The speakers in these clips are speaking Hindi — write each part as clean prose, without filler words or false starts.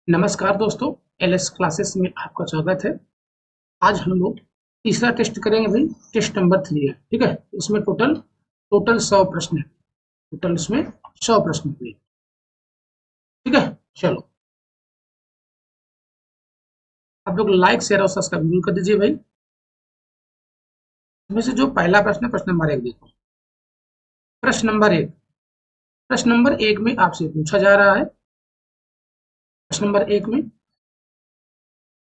नमस्कार दोस्तों, एलएस क्लासेस में आपका स्वागत है। आज हम लोग तीसरा टेस्ट करेंगे भाई। टेस्ट नंबर 3 है, ठीक है। इसमें टोटल टोटल 100 प्रश्न है। टोटल इसमें 100 प्रश्न हुए, ठीक है। चलो, आप लोग लाइक शेयर और सब्सक्राइब जरूर कर दीजिए भाई। इसमें से जो पहला प्रश्न है, प्रश्न नंबर 1 देखो। प्रश्न नंबर 1, प्रश्न नंबर 1 में आपसे पूछा जा रहा है, प्रश्न नंबर 1 में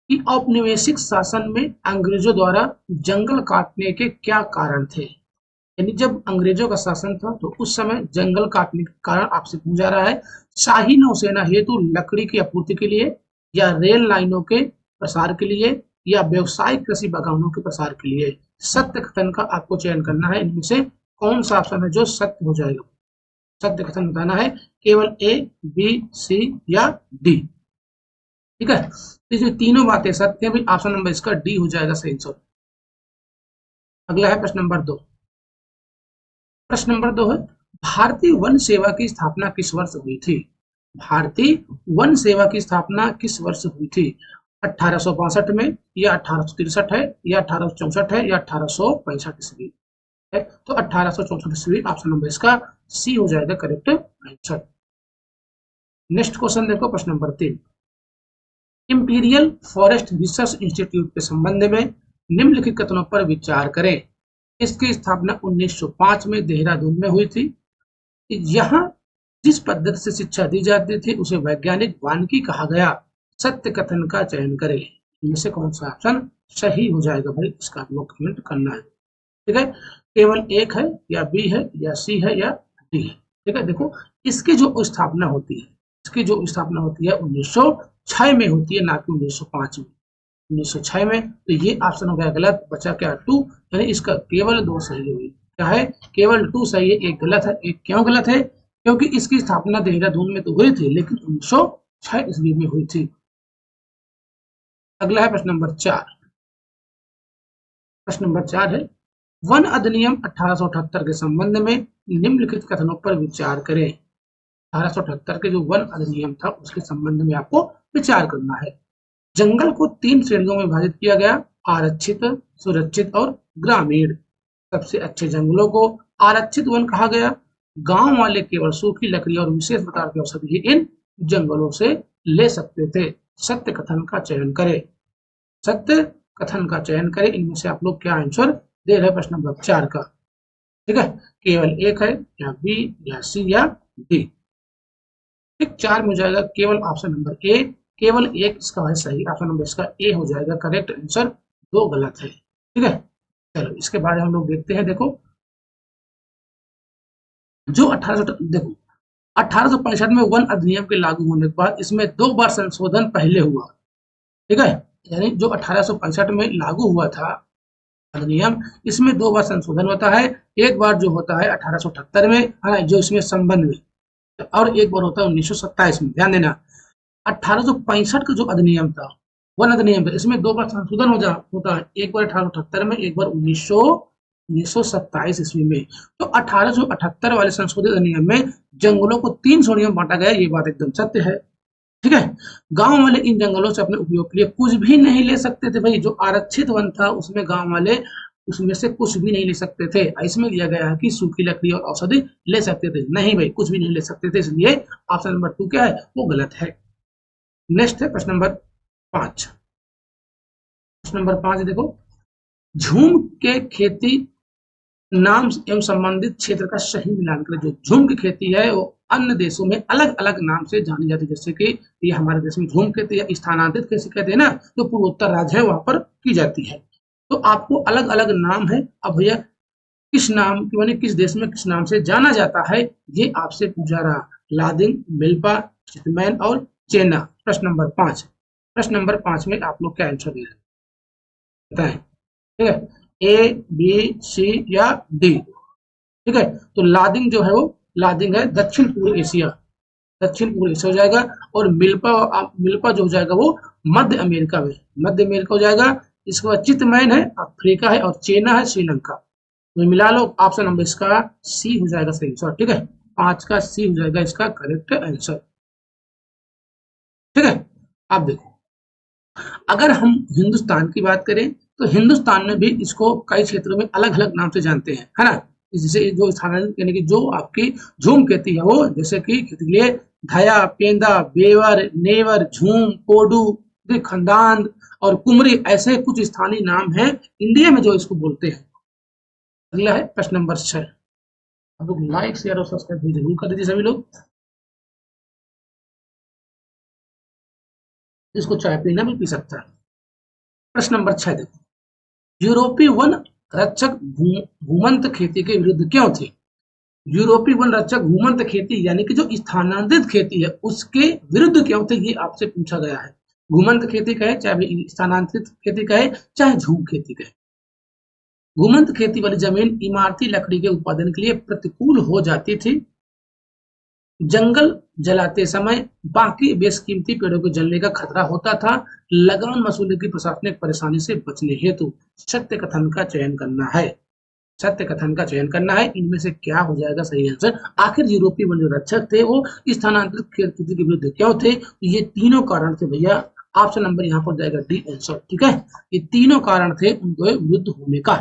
कि औपनिवेशिक शासन में अंग्रेजों द्वारा जंगल काटने के क्या कारण थे। यानी जब अंग्रेजों का शासन था तो उस समय जंगल काटने के कारण आपसे पूछा जा रहा है। शाही नौसेना हेतु लकड़ी की आपूर्ति के लिए, या रेल लाइनों के प्रसार के लिए, या व्यवसायिक कृषि बागानों के प्रसार के लिए। सत्य कथन का आपको चयन करना है। इनमें से कौन सा ऑप्शन है जो सत्य हो जाएगा। सत्य कथन बताना है, केवल ए, बी, सी या डी, ठीक है। तो ये तीनों बातें सत्य है भाई। ऑप्शन नंबर इसका डी हो जाएगा सही आंसर। अगला है प्रश्न नंबर 2। प्रश्न नंबर 2 है, भारतीय वन सेवा की स्थापना किस वर्ष हुई थी। भारतीय वन सेवा की स्थापना किस वर्ष हुई थी। 1862 में, या 1863 है, या 1864 है, या 1865 ईस्वी है। तो 1864 ईस्वी ऑप्शन नंबर इसका सी हो जाएगा करेक्ट आंसर। नेक्स्ट क्वेश्चन देखो, प्रश्न number 3। Imperial forest research institute के संबंध में निम्नलिखित कथनों पर विचार करें। इसकी स्थापना 1905 में देहरादून में हुई थी। यहाँ जिस पद्धति से शिक्षा दी जाती थी उसे वैज्ञानिक वानिकी कहा गया। सत्य कथन का चयन करें। इनमें से कौन सा ऑप्शन सही हो जाएगा भाई, इसका आप लोग कमेंट करना है, ठीक है। केवल एक है, या बी है, या सी है, या डी है, ठीक है। देखो, इसकी जो स्थापना होती है, इसकी जो स्थापना होती है 1906 में होती है, ना कि 1905 में। 1906 में, तो ये ऑप्शन हो गया गलत। बचा क्या, 2। यानी इसका केवल 2 सही हुई। क्या है, केवल 2 सही है, एक गलत है। एक क्यों गलत है, क्योंकि इसकी स्थापना देहरादून में तो हुई थी, लेकिन 1906 ईस्वी में हुई थी। अगला है प्रश्न नंबर 4। प्रश्न नंबर 4 है, वन अधिनियम 1878 के संबंध में निम्नलिखित कथनों पर विचार करें। 1878 के जो वन अधिनियम था उसके संबंध में आपको विचार करना है। जंगल को 3 श्रेणियों में विभाजित किया गया, आरक्षित, सुरक्षित और ग्रामीण। सबसे अच्छे जंगलों को आरक्षित वन कहा गया। गांव वाले केवल सूखी लकड़ी और विशेष प्रकार की औषधि इन जंगलों से ले सकते थे। सत्य कथन का चयन करें। सत्य कथन का चयन करें। इनमें से आप लोग क्या आंसर दे रहे हैं प्रश्न नंबर 4 का, ठीक है। केवल एक है, या बी, या सी, या डी, ठीक। 4 में हो जाएगा केवल ऑप्शन नंबर ए। केवल एक इसका है सही, ऑप्शन नंबर इसका ए हो जाएगा करेक्ट आंसर। 2 गलत है, ठीक है। चलो, इसके बारे में हम लोग देखते हैं। देखो, जो 1800 देखो 1865 में वन अधिनियम के लागू होने के बाद इसमें 2 बार संशोधन पहले हुआ, ठीक है। यानी जो 1865 में लागू हुआ था अधिनियम, इसमें 2 बार संशोधन होता है। एक बार जो होता है 1878 में, है जो इसमें संबंध में, और एक बार होता है 1927 में। ध्यान देना, 1865 का जो अधिनियम था, वन अधिनियम था, इसमें 2 बार संशोधन होता है। एक बार 1878 में, एक बार 1927 ईस्वी में। तो 1878 वाले संशोधित अधिनियम में जंगलों को 3 श्रेणियों में बांटा गया। ये बात एकदम सत्य है, ठीक है। गांव वाले इन जंगलों से अपने उपयोग के लिए कुछ भी नहीं ले सकते थे भाई। जो आरक्षित वन था उसमें गांव वाले उसमें से कुछ भी नहीं ले सकते थे। इसमें दिया गया है कि सूखी लकड़ी और औषधि ले सकते थे, नहीं भाई, कुछ भी नहीं ले सकते थे। इसलिए ऑप्शन नंबर 2 क्या है, वो गलत है। नेक्स्ट है प्रश्न नंबर 5। प्रश्न नंबर 5 देखो, झूम के खेती नाम एवं संबंधित क्षेत्र का सही मिलान करें। जो झूम की खेती है वो अन्य देशों में अलग अलग नाम से जानी जाती है। जैसे कि ये हमारे देश में झूम खेती या स्थानांतरित खेती कहते हैं ना, तो पूर्वोत्तर राज्य है वहां पर की जाती है। तो आपको अलग अलग नाम है। अब भैया किस नाम माने किस देश में किस नाम से जाना जाता है, ये आपसे पूछा रहा। लादिंग, मिल्पा, चितमैन और चेना। प्रश्न नंबर 5। प्रश्न नंबर 5 में आप लोग क्या आंसर दे रहे हैं बताएं, ठीक है। ए, बी, सी या डी, ठीक है। तो लादिंग जो है वो लादिंग है दक्षिण पूर्व एशिया, दक्षिण पूर्व एशिया हो जाएगा। और मिल्पा जो हो जाएगा वो मध्य अमेरिका में, मध्य अमेरिका हो जाएगा। इसके बाद चितमैन है अफ्रीका है, और चेना है श्रीलंका। तो मिला लो, ऑप्शन नंबर इसका सी हो जाएगा सही आंसर, ठीक है। 5 का सी हो जाएगा इसका करेक्ट आंसर, ठीक है। आप देखो, अगर हम हिंदुस्तान की बात करें तो हिंदुस्तान में भी इसको कई क्षेत्रों में अलग अलग नाम से जानते हैं, है ना। जैसे जो स्थानांतरित यानी कि जो आपकी झूम खेती है वो, जैसे कि खेती के लिए धया, पेंदा, बेवर, नेवर, झूम, पोडू, खंदान और कुमरी, ऐसे कुछ स्थानीय नाम हैं इंडिया में जो इसको बोलते हैं। अगला है प्रश्न नंबर 6। आप लोग लाइक शेयर और सब्सक्राइब जरूर कर दीजिए सभी लोग। इसको चाय पीना भी पी सकता है। प्रश्न नंबर 6 देखो, यूरोपीय वन रक्षक घूमंत खेती के विरुद्ध क्यों थे? यूरोपीय वन रक्षक घूमंत खेती यानी कि जो स्थानांतरित खेती है उसके विरुद्ध क्यों थे, ये आपसे पूछा गया है। घूमंत खेती कहे चाहे स्थानांतरित खेती कहे चाहे झूम खेती कहे, घूमंत खेती वाली जमीन इमारती लकड़ी के उत्पादन के लिए प्रतिकूल हो जाती थी। जंगल जलाते समय बाकी बेशकीमती पेड़ों के जलने का खतरा होता था। लगान वसूली की प्रशासनिक परेशानी से बचने हेतु सत्य कथन का चयन करना है। सत्य कथन का चयन करना है। इनमें से क्या हो जाएगा सही आंसर? आखिर यूरोपीय वन जो रक्षक थे वो स्थानांतरित खेती के विरुद्ध क्यों थे? ये तीनों कारण थे भैया। ऑप्शन नंबर यहाँ पर जाएगा डी आंसर। ठीक है, ये तीनों कारण थे उनके विरुद्ध होने का।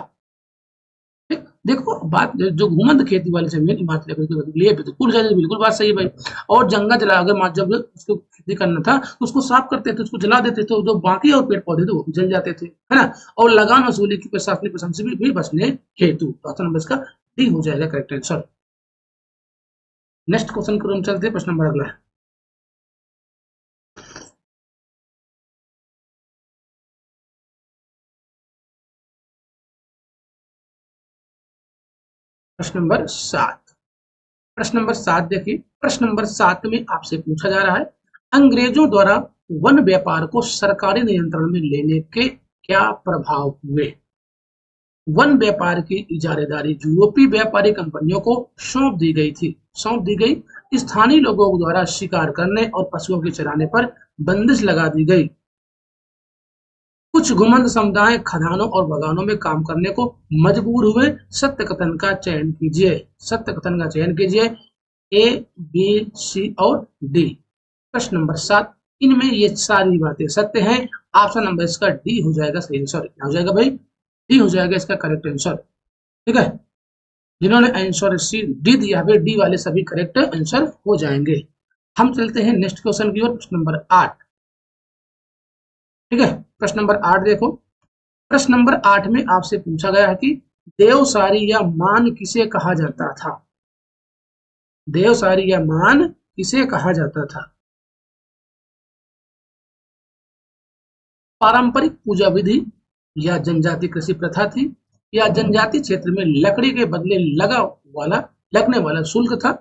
देखो बात, जो घूमंत खेती वाली जमीन इमारती लकड़ी के लिए बिल्कुल बिल्कुल बात सही है भाई। और जंगल जला, अगर जब उसको खेती करना था तो उसको साफ करते थे, उसको जला देते थे, जो बाकी और पेड़ पौधे थे वो जल जाते थे, है ना। और लगान वसूली की प्रशासनिक प्रशंसा से भी बचने हेतु। तो ऑप्शन नंबर इसका डी हो जाएगा करेक्ट आंसर। नेक्स्ट क्वेश्चन को हम चलते हैं। प्रश्न नंबर अगला है, प्रश्न नंबर 7। प्रश्न नंबर 7 देखिए, प्रश्न नंबर 7 में आपसे पूछा जा रहा है, अंग्रेजों द्वारा वन व्यापार को सरकारी नियंत्रण में लेने के क्या प्रभाव हुए? वन व्यापार की इजारेदारी यूरोपीय व्यापारी कंपनियों को सौंप दी गई। स्थानीय लोगों द्वारा शिकार करने और पशुओं के चराने पर बंदिश लगा दी गई। कुछ घुमंत समुदाय खदानों और बागानों में काम करने को मजबूर हुए। सत्य कथन का चयन कीजिए। सत्य कथन का चयन कीजिए। ए, बी, सी और डी। प्रश्न नंबर 7, इनमें ये सारी बातें सत्य हैं। ऑप्शन नंबर इसका डी हो जाएगा सही आंसर। क्या हो जाएगा भाई? डी हो जाएगा इसका करेक्ट आंसर। ठीक है, जिन्होंने आंसर सी डी दिया है डी वाले सभी करेक्ट आंसर हो जाएंगे। हम चलते हैं नेक्स्ट क्वेश्चन की ओर। प्रश्न नंबर 8। ठीक है, प्रश्न नंबर 8 देखो। प्रश्न नंबर 8 में आपसे पूछा गया है कि देवसारी या मान किसे कहा जाता था? देवसारी या मान किसे कहा जाता था? पारंपरिक पूजा विधि, या जनजाति कृषि प्रथा थी, या जनजाति क्षेत्र में लकड़ी के बदले लगने वाला शुल्क था,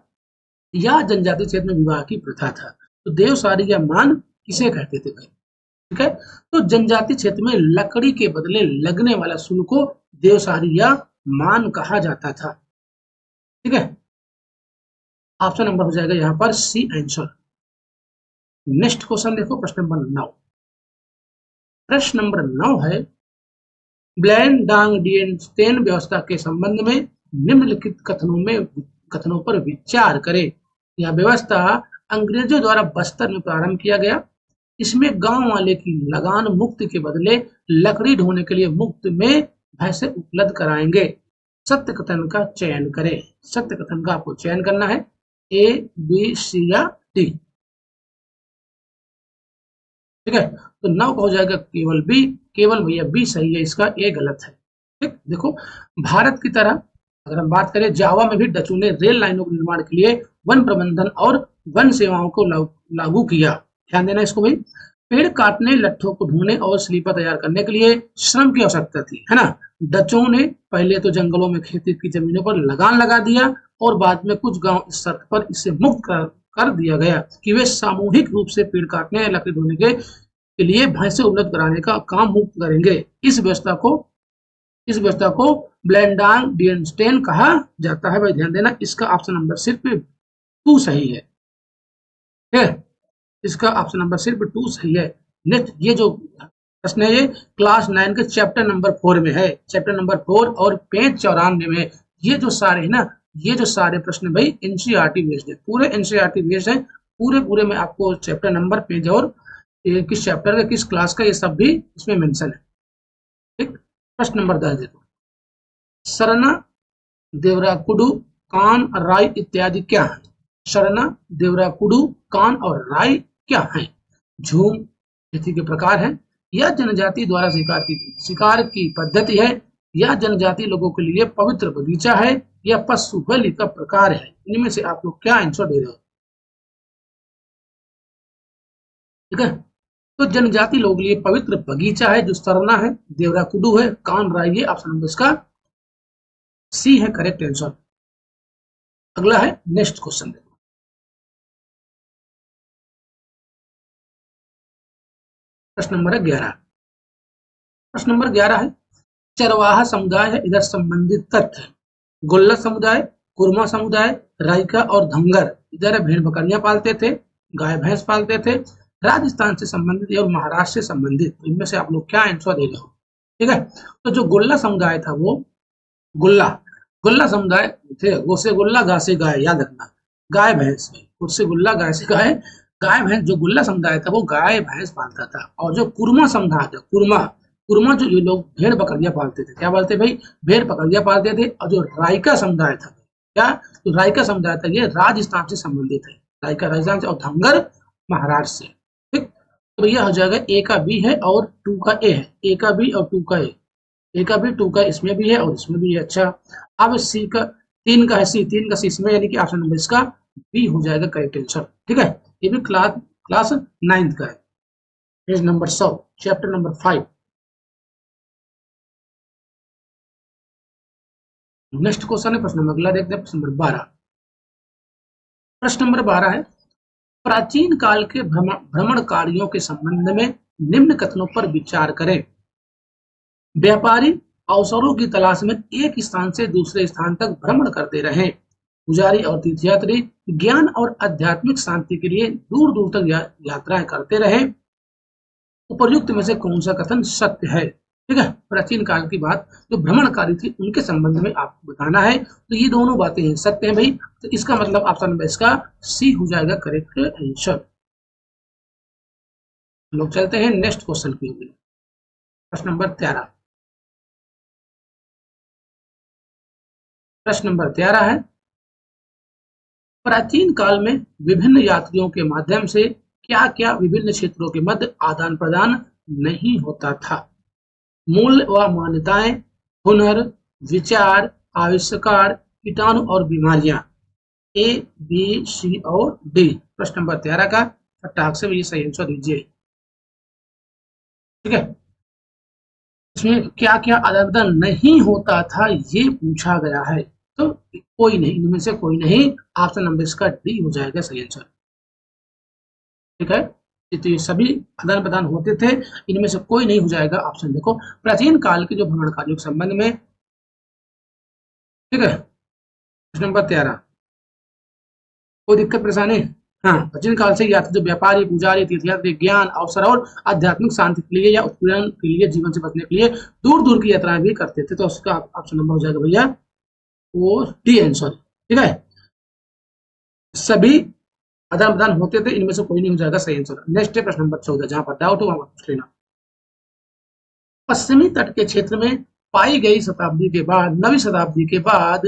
या जनजाति क्षेत्र में विवाह की प्रथा था। तो देवसारी या मान किसे कहते थे भाई? ठीक है, तो जनजाति क्षेत्र में लकड़ी के बदले लगने वाला शुल्क को देवसारी या मान कहा जाता था। ठीक है, ऑप्शन नंबर हो जाएगा यहाँ पर सी आंसर। नेक्स्ट क्वेश्चन देखो, प्रश्न नंबर 9। प्रश्न नंबर 9 है, ब्लैंड-डांग-डिएंस्टेन व्यवस्था के संबंध में निम्नलिखित कथनों पर विचार करें। यह व्यवस्था अंग्रेजों द्वारा बस्तर में प्रारंभ किया गया। इसमें गांव वाले की लगान मुक्त के बदले लकड़ी ढोने के लिए मुफ्त में भैंसे उपलब्ध कराएंगे। सत्य कथन का चयन करें। सत्य कथन का आपको चयन करना है, ए, बी, सी या डी। ठीक है, तो 9 का हो जाएगा केवल बी। केवल भैया बी सही है, इसका ए गलत है। ठीक, देखो भारत की तरह अगर हम बात करें, जावा में भी डचों ने रेल लाइनों के निर्माण के लिए वन प्रबंधन और वन सेवाओं को लागू किया। ध्यान देना इसको भाई। पेड़ काटने, लट्ठों को ढोने और स्लीपर तैयार करने के लिए श्रम की आवश्यकता थी, है ना। डचों ने पहले तो जंगलों में खेती की जमीनों पर लगान लगा दिया और बाद में कुछ गांव इस शर्त पर इसे मुक्त कर दिया गया कि वे सामूहिक रूप से पेड़ काटने या लकड़ी ढोने के लिए भैंसे उपलब्ध कराने का काम मुक्त करेंगे। इस व्यवस्था को ब्लैंडांग डिएंस्टेन कहा जाता है भाई। ध्यान देना, इसका ऑप्शन नंबर सिर्फ 2 सही है। ठीक है, इसका ऑप्शन नंबर सिर्फ 2 सही है। नेक्स्ट ये जो प्रश्न है ये क्लास 9 के चैप्टर नंबर 4 में है। चैप्टर नंबर 4 और पेज 94 में ये जो सारे है ना, ये जो सारे प्रश्न भाई एनसीईआरटी बेस्ड है, पूरे एनसीईआरटी बेस्ड है। पूरे में आपको चैप्टर नंबर, पेज और ये किस चैप्टर का, किस क्लास का, ये सब भी इसमें मेंशन है। ठीक, प्रश्न नंबर 10 देखो, सरना, देवराकुडु, कान, राय इत्यादि क्या है? शरणा, देवराकुडु, कान और राय क्या है? झूम तिथि के प्रकार है, या जनजाति द्वारा शिकार की पद्धति है, या जनजाति लोगों के लिए पवित्र बगीचा है, या पशु बलि का प्रकार है? इनमें से आप लोग क्या आंसर दे रहे हो? ठीक है, तो जनजाति लोगों के लिए पवित्र बगीचा है जो सरना है, देवराकुडु है, कान राय, ये ऑप्शन नंबर इसका सी है करेक्ट आंसर। अगला है नेक्स्ट क्वेश्चन देखो, प्रश्न नंबर 11। प्रश्न नंबर 11 है, चरवाहा समुदाय है, इधर संबंधित तथ्य, गोल्ला समुदाय, कुरमा समुदाय, राइका और धंगर इधर भेड़ बकरियां पालते थे, गाय भैंस पालते थे, राजस्थान से संबंधित और महाराष्ट्र से संबंधित, तो इनमें से आप लोग क्या आंसर दे रहे हो? ठीक है, तो जो गोल्ला समुदाय था वो गुल्ला, गुल्ला समुदाय थे, गोसे गुल्ला गा से गाय, याद रखना, गाय भैंस, उससे गुल्ला गाय से गाय, गाय भैंस, जो गुल्ला समुदाय था वो गाय भैंस पालता था। और जो कुरमा समुदाय था, कुरमा, कुरमा जो ये लोग भेड़ बकरियां पालते थे, क्या पालते भाई? भेड़ बकरियां पालते थे। और जो रायका समुदाय था, क्या, तो रायका समुदाय था ये राजस्थान से संबंधित है, रायका राजस्थान से, और धंगर महाराष्ट्र से। ठीक, तो यह हो जाएगा ए का बी है और 2 का ए है, ए का बी और 2 का ए, ए का भी 2 का इसमें भी है और इसमें भी है। अच्छा, अब सी का 3 का है, सी 3 का सी इसमें, यानी कि ऑप्शन नंबर इसका बी हो जाएगा करेक्ट आंसर। ठीक है, ये भी क्लास क्लास 9th का है। Page number 100, chapter number 5। Next question है प्रश्न नंबर, अगला देखते हैं प्रश्न नंबर 12। प्रश्न नंबर 12 है, प्राचीन काल के भ्रमणकारियों के संबंध में निम्न कथनों पर विचार करें। व्यापारी अवसरों की तलाश में एक स्थान से दूसरे स्थान तक भ्रमण करते रहे, पुजारी और तीर्थयात्री ज्ञान और आध्यात्मिक शांति के लिए दूर दूर तक यात्राएं करते रहे, उपर्युक्त में से कौन सा कथन सत्य है? ठीक है, प्राचीन काल की बात जो भ्रमणकारी थी उनके संबंध में आपको बताना है, तो ये दोनों बातें सत्य हैं भाई, तो इसका मतलब ऑप्शन नंबर इसका सी हो जाएगा करेक्ट आंसर। लोग चलते हैं नेक्स्ट क्वेश्चन की ओर, प्रश्न नंबर 13। प्रश्न नंबर 13 है, प्राचीन काल में विभिन्न यात्रियों के माध्यम से क्या क्या विभिन्न क्षेत्रों के मध्य आदान प्रदान नहीं होता था? मूल्य व मान्यताएं, हुनर, विचार, आविष्कार, कीटाणु और बीमारियां, ए बी सी और डी। प्रश्न नंबर 13 का फटाक से ये सही आंसर दीजिए। ठीक है, इसमें क्या क्या आदान प्रदान नहीं होता था ये पूछा गया है, तो कोई नहीं, इनमें से कोई नहीं, ऑप्शन नंबर इसका डी हो जाएगा सही आंसर। ठीक है, तो ये सभी आदान प्रदान होते थे, इनमें से कोई नहीं हो जाएगा ऑप्शन। देखो, प्राचीन काल के जो भ्रमणकारियों के संबंध में, ठीक है, प्रश्न नंबर 13, कोई दिक्कत परेशानी? हाँ, प्राचीन काल से यात्री जो व्यापारी, पुजारी, तीर्थयात्री ज्ञान, अवसर और आध्यात्मिक शांति के लिए या उत्पीड़न के लिए, जीवन से बचने के लिए दूर दूर की यात्राएं भी करते थे, तो उसका ऑप्शन नंबर हो जाएगा भैया वो डी आंसर। ठीक है, सभी आदान प्रदान होते थे, इनमें से कोई नहीं हो जाएगा सही आंसर। नेक्स्ट है प्रश्न नंबर 14, जहां पर डाउट हो वहां पूछ लेना। पश्चिमी तट के क्षेत्र में पाई गई शताब्दी के बाद, 9वीं शताब्दी के बाद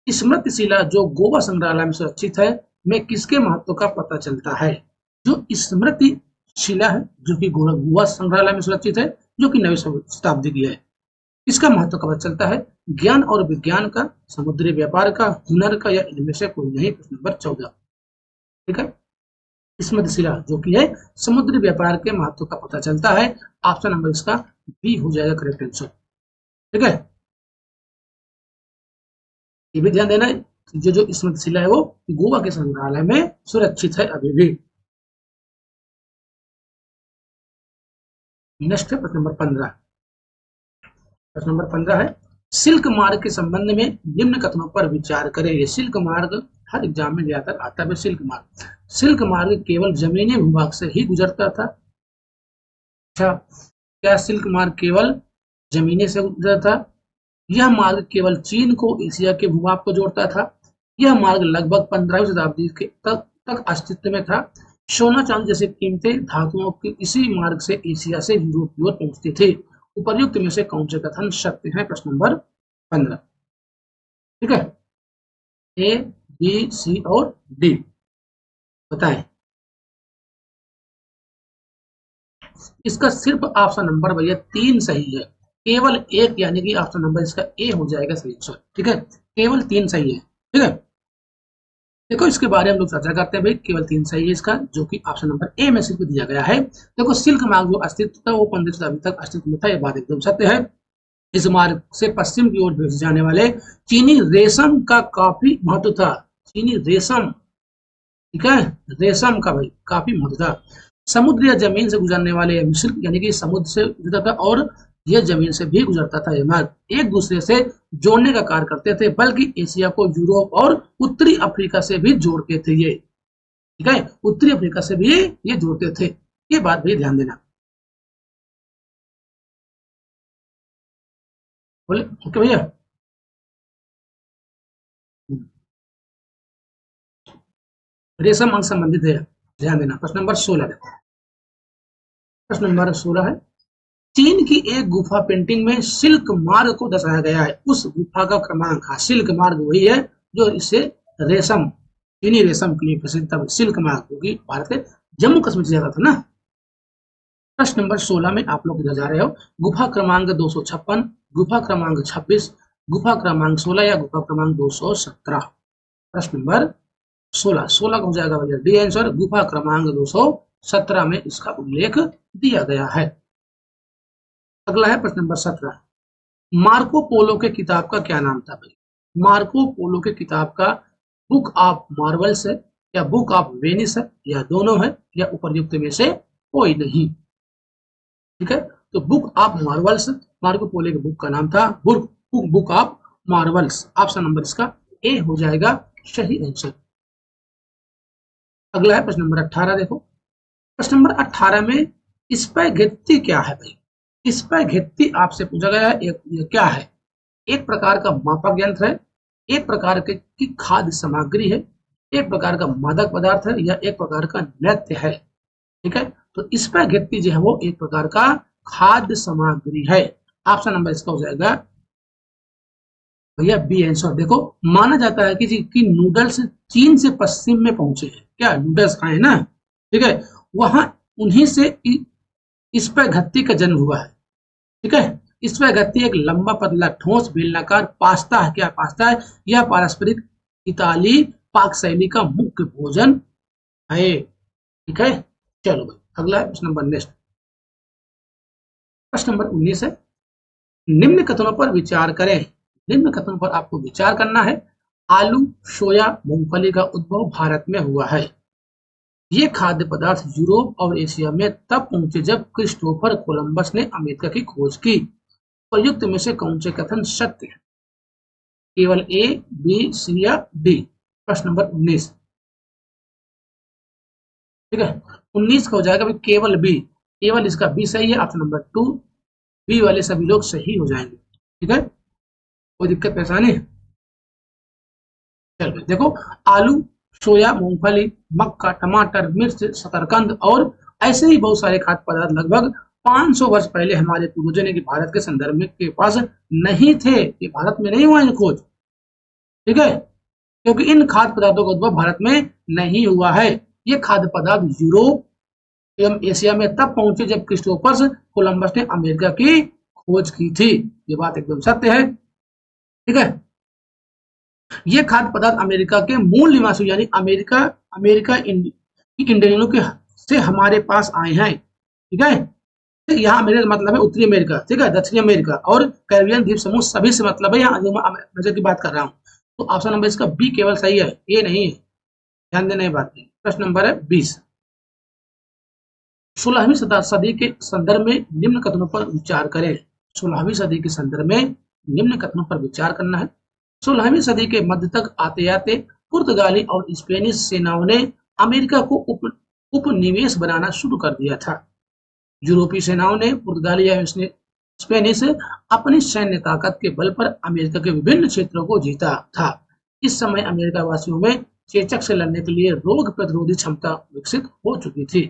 स्मृति शिला जो गोवा संग्रहालय में सुरक्षित है, में किसके महत्व का पता चलता है? जो स्मृति शिला है जो कि गोवा संग्रहालय में सुरक्षित है, जो कि 9वीं शताब्दी की है, इसका महत्व का पता चलता है? ज्ञान और विज्ञान का, समुद्री व्यापार का, हुनर का, या इनमें से कोई नहीं। प्रश्न नंबर 14। ठीक है, स्मृति शिला जो कि है समुद्री व्यापार के महत्व का पता चलता है, ऑप्शन नंबर इसका बी हो जाएगा करेक्ट आंसर। ठीक है, ये भी ध्यान देना है, जो स्मृति शिला है वो गोवा के संग्रहालय में सुरक्षित है अभी भी। नेक्स्ट है प्रश्न नंबर 15। प्रश्न नंबर 15 है, सिल्क मार्ग के संबंध में निम्न कथनों पर विचार करें। ये सिल्क मार्ग हर एग्जाम में ज्यादातर आता है। सिल्क मार्ग, सिल्क मार्ग केवल जमीनी भूभाग से ही गुजरता था। अच्छा, क्या सिल्क मार्ग केवल जमीनी से गुजरता था? यह मार्ग केवल चीन को एशिया के भूभाग को जोड़ता था। यह मार्ग लगभग 15वीं शताब्दी के तक अस्तित्व में था। सोना चांदी जैसे कीमतें धातुओं के इसी मार्ग से एशिया से यूरोप की ओर पहुंचती थी। उपर्युक्त में से कौन से कथन सत्य है? प्रश्न नंबर 15। ठीक है, ए, बी, सी और डी बताएं। इसका सिर्फ ऑप्शन नंबर भैया 3 सही है, केवल एक, यानी कि ऑप्शन नंबर इसका ए हो जाएगा सही आंसर। ठीक है, केवल 3 सही है। ठीक है, देखो इसके बारे में हम लोग चर्चा करते हैं भाई, केवल 3 सही है इसका, जो कि ऑप्शन नंबर ए में सिर्फ दिया गया है। देखो सिल्क मार्ग जो अस्तित्व था वो 15 शताब्दी तक अस्तित्व में था, यह बात एकदम सत्य है। इस मार्ग से पश्चिम की ओर भेजे जाने वाले चीनी रेशम का काफी महत्व था। चीनी रेशम, ठीक है, रेशम का भाई काफी महत्व था। समुद्र या जमीन से गुजरने वाले मिश्र यानी कि समुद्र से गुजरता था और यह जमीन से भी गुजरता था। यह मार्ग एक दूसरे से जोड़ने का कार्य करते थे, बल्कि एशिया को यूरोप और उत्तरी अफ्रीका से भी जोड़ते थे ये। ठीक है, उत्तरी अफ्रीका से भी ये जोड़ते थे, ये बात भी ध्यान देना। बोले ओके भैया। रेशम अंग संबंधित है, ध्यान देना। प्रश्न नंबर 16 देखो, प्रश्न नंबर 16 है, चीन की एक गुफा पेंटिंग में सिल्क मार्ग को दर्शाया गया है, उस गुफा का क्रमांक। हाँ, सिल्क मार्ग वही है जो इससे रेशम, चीनी रेशम के लिए प्रसिद्ध था, सिल्क मार्ग, क्योंकि भारत के जम्मू कश्मीर से जाता था ना। प्रश्न नंबर 16 में आप लोग इधर जा रहे हो, गुफा क्रमांक 256, गुफा क्रमांक 26, गुफा क्रमांक 16 या गुफा क्रमांक 217। प्रश्न नंबर 16 का हो जाएगा भैया डी आंसर, गुफा क्रमांक 217 में इसका उल्लेख दिया गया है। अगला है प्रश्न नंबर 17, मार्को पोलो के किताब का क्या नाम था भाई? मार्को पोलो के किताब का बुक ऑफ मार्वल्स है, या बुक ऑफ वेनिस है, या दोनों है, या उपर्युक्त में से कोई नहीं। ठीक है, तो book of Marvels Marco Polo के बुक का नाम था, book of Marvels. Option number इसका ए हो जाएगा सही आंसर। अगला है प्रश्न नंबर 18 देखो, प्रश्न नंबर 18 में स्पैघेट्टी क्या है भाई? स्पैघेट्टी आपसे पूछा गया है, ये क्या है? एक प्रकार का मापक यंत्र है, एक प्रकार की खाद्य सामग्री है, एक प्रकार का मादक पदार्थ है, या एक प्रकार का नृत्य है। ठीक है, तो स्पैघेट्टी जो है वो एक प्रकार का खाद्य सामग्री है। ऑप्शन नंबर इसका हो जाएगा भैया बी आंसर। देखो माना जाता है कि नूडल्स चीन से पश्चिम में पहुंचे हैं, क्या नूडल्स खाए ना, ठीक है, वहां उन्हीं से स्पैघेट्टी का जन्म हुआ है। ठीक है, स्पैघेट्टी एक लंबा पतला ठोस बेलनाकार पास्ता है। क्या पास्ता है? यह पारंपरिक इताली पाक शैली का मुख्य भोजन है। ठीक है, चलो भाई अगला है प्रश्न नंबर नेक्स्ट, प्रश्न नंबर 19 है, निम्न कथनों पर विचार करें। निम्न कथनों पर आपको विचार करना है। आलू, सोया, मूंगफली का उद्भव भारत में हुआ है। ये खाद्य पदार्थ यूरोप और एशिया में तब पहुंचे जब क्रिस्टोफर कोलंबस ने अमेरिका की खोज की। प्रयुक्त में से कौन से कथन सत्य है? केवल ए, बी, सी या डी। प्रश्न नंबर 19। ठीक है, 19 का हो जाएगा केवल बी, केवल इसका बी सही है। ऑप्शन नंबर 2, बी वाले सभी लोग सही हो जाएंगे। ठीक है, कोई दिक्कत परेशानी? चल देखो, आलू, सोया, मूंगफली, मक्का, टमाटर, मिर्च, शकरकंद और ऐसे ही बहुत सारे खाद्य पदार्थ लगभग 500 वर्ष पहले हमारे पूर्वजों ने भारत के संदर्भ में के पास नहीं थे। ये भारत में नहीं हुआ है खोज। ठीक है, क्योंकि इन खाद्य पदार्थों का उद्भव भारत में नहीं हुआ है। ये खाद्य पदार्थ यूरोप एवं एशिया में तब पहुंचे जब क्रिस्टोफर कोलंबस ने अमेरिका की खोज की थी। ये बात एकदम सत्य है। ठीक है, ये खाद्य पदार्थ अमेरिका के मूल निवासी यानी अमेरिका इंडियनों के से हमारे पास आए हैं। ठीक है, यहाँ अमेरिका का मतलब है उत्तरी अमेरिका, ठीक है, दक्षिणी अमेरिका और कैरिबियन द्वीप समूह सभी से मतलब है। यहाँ नजर की बात कर रहा हूँ, तो ऑप्शन नंबर इसका बी केवल सही है, ए नहीं है, ध्यान देना ये बात। प्रश्न नंबर है 20, 16वीं सदी के संदर्भ में निम्न कथनों पर विचार करें। 16वीं सदी के संदर्भ में निम्न कथनों पर विचार करना है। 16वीं सदी के मध्य तक आते आते पुर्तगाली और स्पेनिश सेनाओं ने अमेरिका को उपनिवेश बनाना शुरू कर दिया था। यूरोपीय सेनाओं ने पुर्तगाली या स्पेनिश अपनी सैन्य ताकत के बल पर अमेरिका के विभिन्न क्षेत्रों को जीता था। इस समय अमेरिका वासियों में चेचक से लड़ने के लिए रोग प्रतिरोधी क्षमता विकसित हो चुकी थी।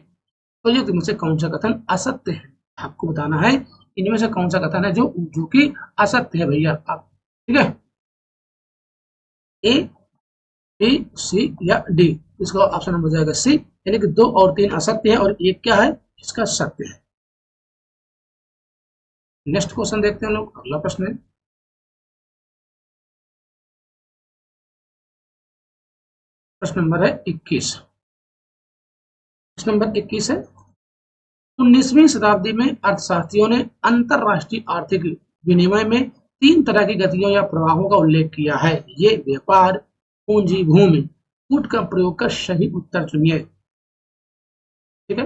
तो ये इनमें से कौन सा कथन असत्य है, आपको बताना है इनमें से कौन सा कथन है जो जो कि असत्य है भैया। आप ठीक है, ए, बी, सी या डी। इसका ऑप्शन नंबर हो जाएगा सी, यानी कि 2 और 3 असत्य है और एक क्या है, इसका सत्य है। नेक्स्ट क्वेश्चन देखते हैं लोग, अगला प्रश्न है। प्रश्न नंबर है 21। प्रश्न नंबर 21 है, 19वीं शताब्दी में अर्थशास्त्रियों ने अंतरराष्ट्रीय आर्थिक विनिमय में 3 तरह की गतियों या प्रवाहों का उल्लेख किया है। ये व्यापार, पूंजी, भूमि। कूट का प्रयोग कर सही उत्तर चुनिए। ठीक है,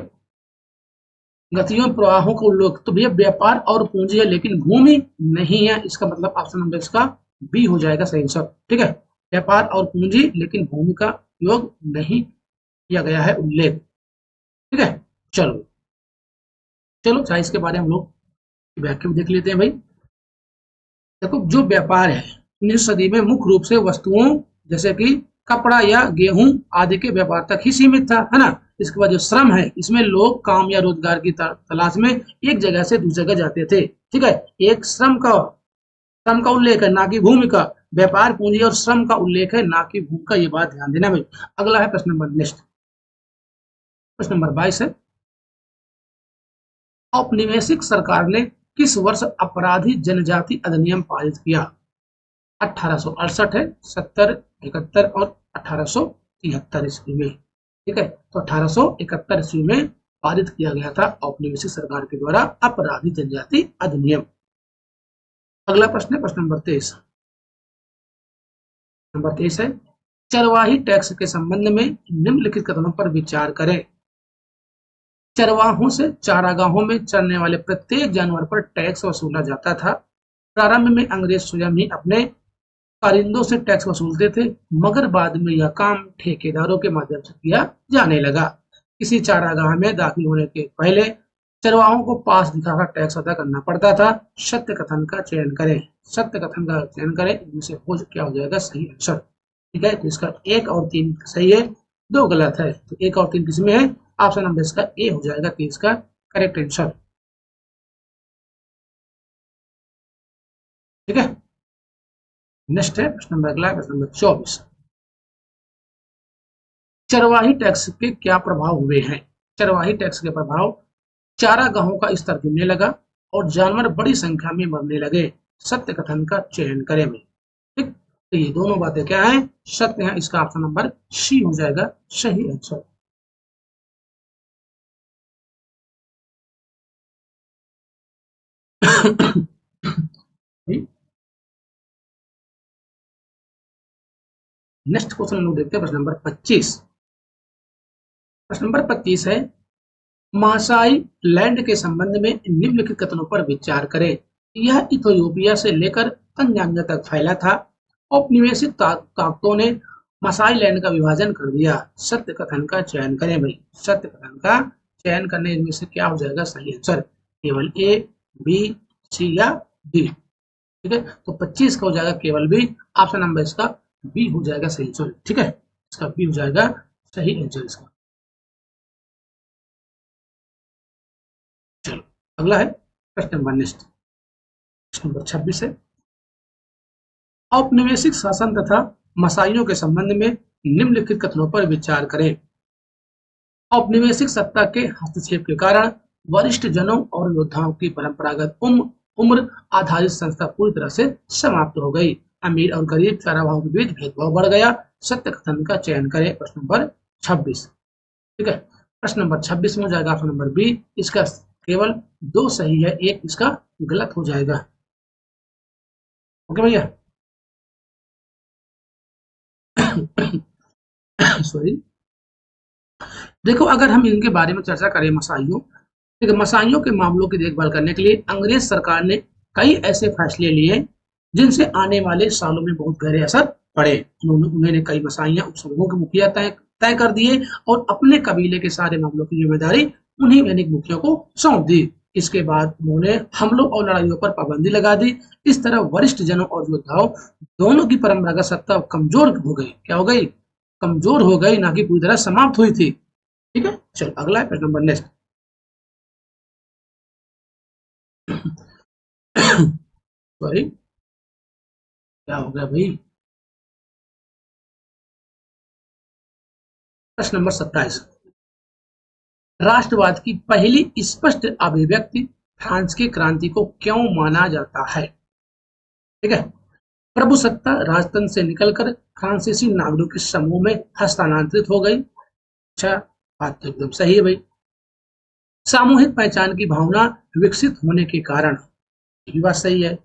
गतियों प्रवाहों का उल्लेख, तो भैया व्यापार और पूंजी है लेकिन भूमि नहीं है, इसका मतलब ऑप्शन नंबर इसका बी हो जाएगा सही आंसर। ठीक है, व्यापार और पूंजी लेकिन भूमि का उपयोग नहीं किया गया है उल्लेख। ठीक है, चलो चलो चाहे इसके बारे में हम लोग व्याख्या देख लेते हैं भाई। देखो, जो व्यापार है 19वीं सदी में मुख्य रूप से वस्तुओं जैसे कि कपड़ा या गेहूं आदि के व्यापार तक ही सीमित था, है ना। इसके बाद जो श्रम है, इसमें लोग काम या रोजगार की तलाश में एक जगह से दूसरी जगह जाते थे। ठीक है, एक श्रम का उल्लेख है ना कि भूमि का। व्यापार, पूंजी और श्रम का उल्लेख है ना कि भूमि का, ये बात ध्यान देना भाई। अगला है प्रश्न नंबर नेक्स्ट, प्रश्न नंबर 22 है, औपनिवेशिक सरकार ने किस वर्ष अपराधी जनजाति अधिनियम पारित किया? 1868 है, 70, 71 और 1873 ईस्वी में। ठीक है, तो 1871 ईस्वी में पारित किया गया था औपनिवेशिक सरकार के द्वारा अपराधी जनजाति अधिनियम। अगला प्रश्न है प्रश्न नंबर 23। नंबर 23 है, चरवाही टैक्स के संबंध में निम्नलिखित कथनों पर विचार करें। चरवाहों से चारागाहों में चरने वाले प्रत्येक जानवर पर टैक्स वसूला जाता था। प्रारंभ में अंग्रेज स्वयं ही अपने कारिंदों से टैक्स वसूलते थे, मगर बाद में यह काम ठेकेदारों के माध्यम से किया जाने लगा। किसी चारागाह में दाखिल होने के पहले चरवाहों को पास दिखाकर टैक्स अदा करना पड़ता था। सत्य कथन का चयन करें। सत्य कथन का चयन करें, इनमें से हो क्या हो जाएगा सही आंसर। ठीक है, तो इसका 1 और 3 सही है, 2 गलत है। तो 1 और 3 किसमें है, ऑप्शन नंबर इसका ए हो जाएगा 30 का करेक्ट आंसर। ठीक है, नेक्स्ट है प्रश्न नंबर अगला, प्रश्न नंबर 24। चरवाही टैक्स के क्या प्रभाव हुए हैं? चरवाही टैक्स के प्रभाव, चारागाहों का स्तर गिरने लगा और जानवर बड़ी संख्या में मरने लगे। सत्य कथन का चयन करें में। ठीक, तो ये दोनों बातें क्या है, सत्य है। इसका ऑप्शन नंबर सी हो जाएगा सही आंसर। नेक्स्ट क्वेश्चन हम लोग देखते हैं प्रश्न नंबर 25। प्रश्न नंबर 25 है, मासाई लैंड के संबंध में निम्नलिखित कथनों पर विचार करें। यह इथियोपिया से लेकर तंजानिया तक फैला था। औपनिवेशिक ताकतों ने मासाई लैंड का विभाजन कर दिया। सत्य कथन का चयन करें भाई। सत्य कथन का चयन करने में से क्या हो जाएगा सही आंसर, केवल ए, बी, सी या डी। ठीक है, तो 25 का हो जाएगा केवल बी, ऑप्शन नंबर इसका बी हो जाएगा सही आंसर। ठीक है, इसका बी हो जाएगा सही आंसर इसका। चलो अगला है प्रश्न नंबर नेक्स्ट, प्रश्न नंबर 26 है, औपनिवेशिक शासन तथा मसाइयों के संबंध में निम्नलिखित कथनों पर विचार करें। औपनिवेशिक सत्ता के हस्तक्षेप के कारण वरिष्ठ जनों और योद्धाओं की परंपरागत उम्र आधारित संस्था पूरी तरह से समाप्त हो गई। अमीर और गरीब चारागाहों के बीच भेदभाव बढ़ गया। सत्य कथन का चयन करें। प्रश्न नंबर 26। ठीक है, प्रश्न नंबर 26 में हो जाएगा ऑप्शन नंबर बी। इसका केवल 2 सही है, 1 इसका गलत हो जाएगा। ओके भैया, सॉरी। देखो, अगर हम इनके बारे में चर्चा करें मसाइयों, ठीक है, मसाइयों के मामलों की देखभाल करने के लिए अंग्रेज सरकार ने कई ऐसे फैसले लिए जिनसे आने वाले सालों में बहुत गहरे असर पड़े। उन्होंने कई मसाइयां उपसमूहों के मुखिया तय कर दिए और अपने कबीले के सारे मामलों की जिम्मेदारी उन्हीं सैनिक मुखियों को सौंप दी। इसके बाद उन्होंने हमलों और लड़ाइयों पर पाबंदी लगा दी। इस तरह वरिष्ठ जनों और योद्धाओं दोनों की परंपरागत सत्ता कमजोर हो गई। क्या हो गई? कमजोर हो गई, ना कि पूरी तरह समाप्त हुई थी। ठीक है, चलो अगला है प्रश्न नंबर नेक्स्ट। सॉरी, क्या हो गया भाई। प्रश्न नंबर 27, राष्ट्रवाद की पहली स्पष्ट अभिव्यक्ति फ्रांस की क्रांति को क्यों माना जाता है? ठीक है, प्रभुसत्ता राजतंत्र से निकलकर फ्रांसीसी नागरिकों के समूह में हस्तांतरित हो गई। अच्छा, बात तो एकदम सही है भाई। सामूहिक पहचान की भावना विकसित होने के कारण, ये भी बात सही है।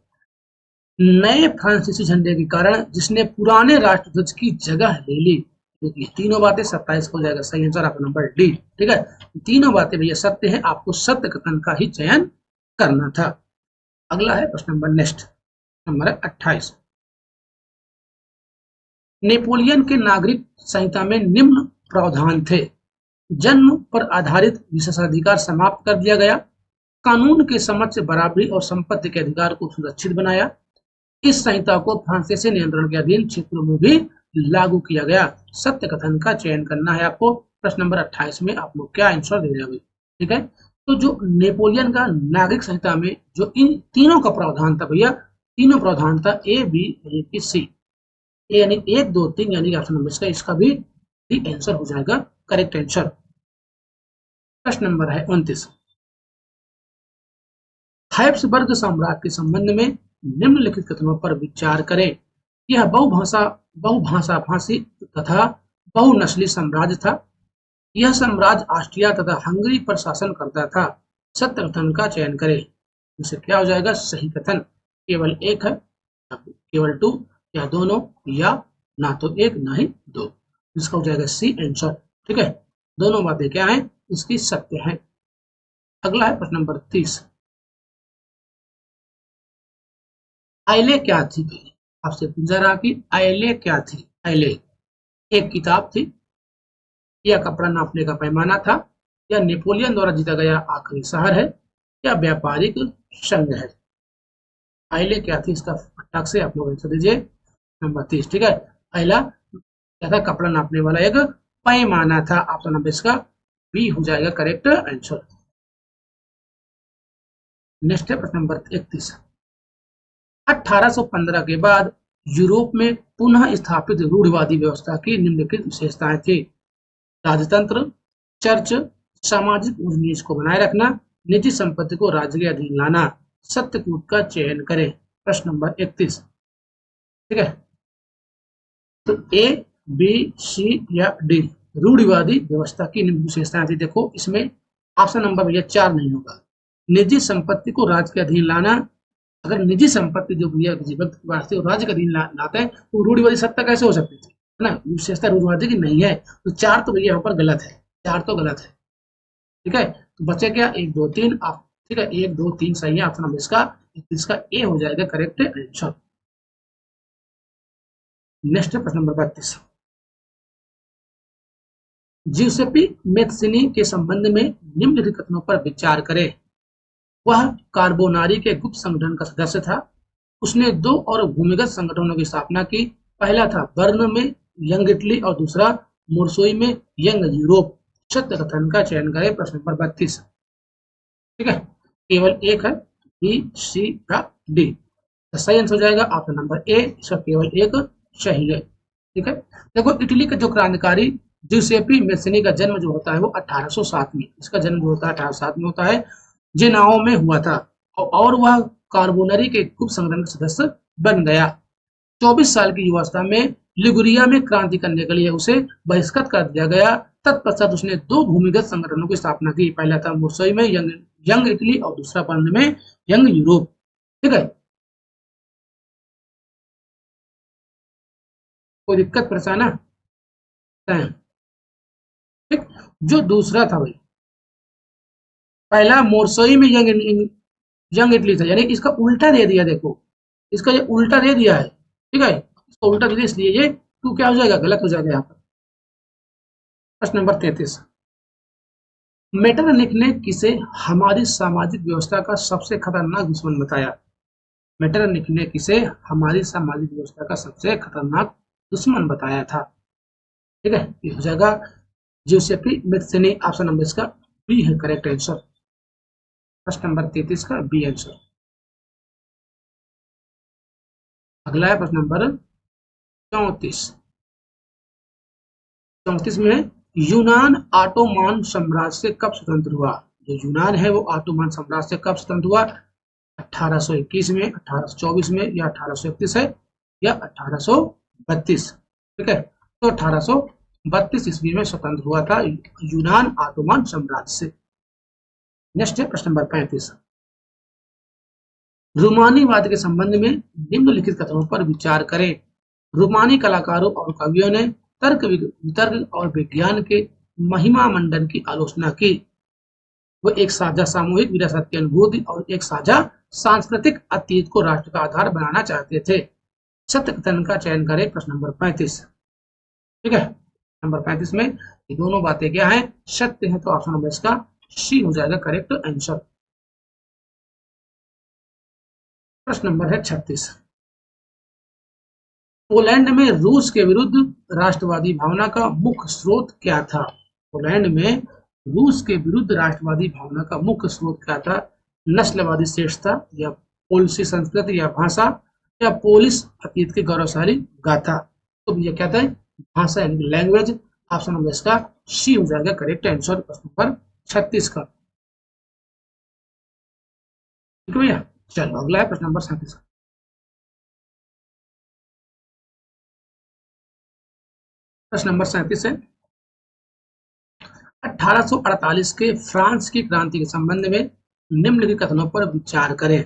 नए फ्रांसीसी झंडे के कारण जिसने पुराने राष्ट्रध्वज की जगह ले ली। ये तीनों बातें 27 को हो जाएगा सही आंसर आपका नंबर डी। ठीक है, तीनों बातें भैया सत्य है, आपको सत्य कथन का ही चयन करना था। अगला है प्रश्न नंबर नेक्स्ट, नंबर 28, नेपोलियन के नागरिक संहिता में निम्न प्रावधान थे। जन्म पर आधारित विशेषाधिकार समाप्त कर दिया गया, कानून के समक्ष बराबरी और संपत्ति के अधिकार को सुरक्षित बनाया, इस संहिता को फ्रांसीसी नियंत्रण के अधीन क्षेत्रों में भी लागू किया गया। सत्य कथन का चयन करना है आपको। प्रश्न नंबर 28 में आप लोग क्या आंसर दे रहे हैं? ठीक है, तो जो नेपोलियन का नागरिक संहिता में जो इन तीनों का प्रावधान था भैया, तीनों प्रावधान था ए बी यानी कि सी, ए यानी 1 2 3 यानी ऑप्शन नंबर इसका भी आंसर हो जाएगा करेक्ट आंसर। प्रश्न नंबर है 29, हैब्सबर्ग साम्राज्य के संबंध में निम्नलिखित कथनों पर विचार करें। यह बहुभाषा भाषी तथा बहुनस्ली साम्राज्य था। यह साम्राज्य ऑस्ट्रिया तथा हंगरी पर शासन करता था। सत्य कथन का चयन करें। इसे क्या हो जाएगा सही कथन? केवल एक है, केवल 2, या दोनों, या ना तो एक ना ही दो। इसका हो जाएगा सी आंसर। ठीक है, दोनों बातें क्या है इसकी सत्य है। अगला है प्रश्न नंबर 30, आइले क्या थी? आपसे पूछा रहा कि आइले क्या थी। आइले एक किताब थी, या कपड़ा नापने का पैमाना था, या नेपोलियन द्वारा जीता गया आखिरी शहर है, या व्यापारिक संघ है। आइले क्या थी इसका फटाक से आप लोग आंसर दीजिए। नंबर 30। ठीक है, आइला क्या था? कपड़ा नापने वाला एक पैमाना था। ऑप्शन नंबर इसका बी हो जाएगा करेक्ट आंसर। नेक्स्ट है प्रश्न नंबर 31, 1815 के बाद यूरोप में पुनः स्थापित रूढ़िवादी व्यवस्था की निम्नलिखित विशेषताएं थी। राजतंत्र, चर्च, सामाजिक ऊंच नीच को बनाए रखना, निजी संपत्ति को राज्य के अधीन लाना। सत्य कूट का चयन करें। प्रश्न नंबर 31। ठीक है, तो ए बी सी या डी रूढ़िवादी व्यवस्था की निम्न विशेषताएं थी। देखो इसमें ऑप्शन नंबर भैया 4 नहीं होगा। निजी संपत्ति को राज्य के अधीन लाना, अगर निजी संपत्ति जो भैया किसी व्यक्ति के पास थी और राज्य के अधीन लाते हैं तो रूढ़िवादी सत्ता कैसे हो सकती थी, है ना? विशेषता रूढ़िवादी की नहीं है, तो 4 तो भैया यहाँ पर गलत है, 4 तो गलत है। ठीक है, तो बचे क्या 1 2 3 आप। ठीक है, 1 2 3 सही है। ऑप्शन नंबर इसका ए हो जाएगा करेक्ट आंसर। नेक्स्ट प्रश्न नंबर 32, जिउसेप्पी मैत्सिनी के संबंध में निम्नलिखित कथनों पर विचार करें। वह कार्बोनारी के गुप्त संगठन का सदस्य था। उसने 2 और भूमिगत संगठनों की स्थापना की। पहला था बर्न में यंग इटली और दूसरा मोरसोई में यंग यूरोप। सत्य कथन का चयन करें। प्रश्न नंबर 32। ठीक है, केवल एक है, बी सी या डी। तो सही आंसर हो जाएगा ऑप्शन नंबर ए, इसका केवल एक सही है। ठीक है, देखो इटली का जो क्रांतिकारी जिउसेप्पी मैत्सिनी का जन्म जो होता है वो 1807 में, इसका जन्म जो होता है 1807 में होता है, जेनाओ में हुआ था, और वह कार्बोनरी के गुप्त संगठन का सदस्य बन गया। 24 साल की युवावस्था में लिगुरिया में क्रांति करने के लिए उसे बहिष्कृत कर दिया गया। तत्पश्चात उसने 2 भूमिगत संगठनों की स्थापना की। पहला था मुर्सोई में यंग इटली और दूसरा बर्न में यंग यूरोप। ठीक है, कोई दिक्कत परेशान है? ठीक, जो दूसरा था भाई, पहला मोरसोई में यंग इटली था, यानी इसका उल्टा दे दिया। देखो इसका ये उल्टा दे दिया है। ठीक है, इसको उल्टा दे दिया, इसलिए ये टू क्या हो जाएगा गलत हो जाएगा यहाँ पर। प्रश्न नंबर 33, मेटरनिख ने किसे हमारी सामाजिक व्यवस्था का सबसे खतरनाक दुश्मन बताया? मेटरनिख ने किसे हमारी सामाजिक व्यवस्था का सबसे खतरनाक दुश्मन बताया था? ठीक है, ये हो जाएगा ज्यूसेपी मेत्सेनी, ऑप्शन नंबर इसका बी है करेक्ट आंसर। प्रश्न नंबर 33 का बी आंसर। अगला है प्रश्न नंबर 34। 34 में यूनान ऑटोमान साम्राज्य से कब स्वतंत्र हुआ? जो यूनान है वो ऑटोमान साम्राज्य से कब स्वतंत्र हुआ? 1821 में, 1824 में, या 1831 है, या 1832? ठीक है, तो 1832 ईस्वी में स्वतंत्र हुआ था यूनान ऑटोमान साम्राज्य से। नेक्स्ट है प्रश्न नंबर 35। रूमानीवाद के संबंध में निम्नलिखित कथनों पर विचार करें। रूमानी कलाकारों और कवियों ने तर्क वितर्क और विज्ञान के महिमा मंडन की आलोचना की। वो एक साझा सामूहिक विरासत की अनुभूति और एक साझा सांस्कृतिक अतीत को राष्ट्र का आधार बनाना चाहते थे। सत्य कथन का चयन करें, प्रश्न नंबर 35। ठीक है, नंबर 35 में ये दोनों बातें क्या है? सत्य है, तो ऑप्शन नंबर इसका सी हो जाएगा करेक्ट आंसर। प्रश्न नंबर है 36। पोलैंड में रूस के विरुद्ध राष्ट्रवादी भावना का मुख्य स्रोत क्या था? पोलैंड में रूस के विरुद्ध राष्ट्रवादी भावना का मुख्य स्रोत क्या था? नस्लवादी श्रेष्ठता, या पोलिसी संस्कृति या भाषा, या पोलिस अतीत के गौरवशाली गाथा? तो ये क्या था? भाषा यानी लैंग्वेज। ऑप्शन नंबर इसका सी हो जाएगा करेक्ट आंसर प्रश्न नंबर 36 का। ठीक है भैया, चलो अगला है प्रश्न नंबर 37। प्रश्न नंबर 37 है 1848 के फ्रांस की क्रांति के संबंध में निम्नलिखित कथनों पर विचार करें।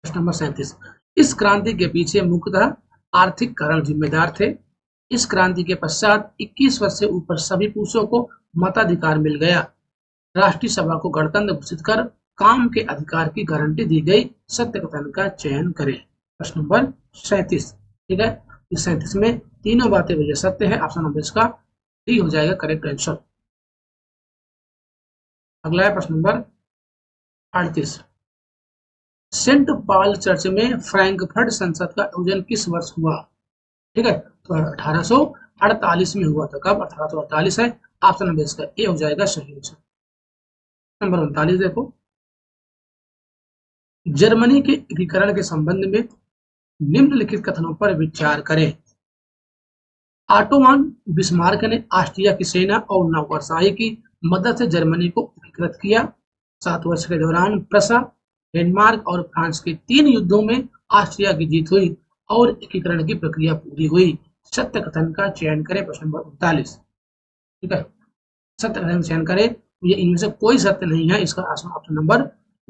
प्रश्न नंबर 37। इस क्रांति के पीछे मुख्यतः आर्थिक कारण जिम्मेदार थे। इस क्रांति के पश्चात 21 वर्ष से ऊपर सभी पुरुषों को मताधिकार मिल गया। राष्ट्रीय सभा को गणतंत्र घोषित कर काम के अधिकार की गारंटी दी गई। सत्य कथन का चयन करें। प्रश्न नंबर 37। ठीक है, इस 37 में तीनों बातें भैया सत्य है। ऑप्शन नंबर इसका डी हो जाएगा करेक्ट आंसर। अगला है प्रश्न नंबर 38। सेंट पॉल चर्च में फ्रैंकफर्ट संसद का आयोजन किस वर्ष हुआ? ठीक है, तो 1848 में हुआ था। कब? 1848 है। ऑप्शन नंबर इसका ए हो जाएगा सही आंसर। नंबर 39 देखो, जर्मनी के एकीकरण के संबंध में निम्नलिखित कथनों पर विचार करें। ऑटोमान बिस्मार्क ने ऑस्ट्रिया की सेना और नौकरशाही की मदद से जर्मनी को एकीकृत किया। 7 वर्ष के दौरान प्रसा, डेनमार्क और फ्रांस के 3 युद्धों में ऑस्ट्रिया की जीत हुई और एकीकरण की प्रक्रिया पूरी हुई। सत्य कथन का चयन करें। प्रश्न नंबर 39। ठीक है, सत्य कथन का चयन करें। ये इनमें से कोई सत्य नहीं है, इसका ऑप्शन नंबर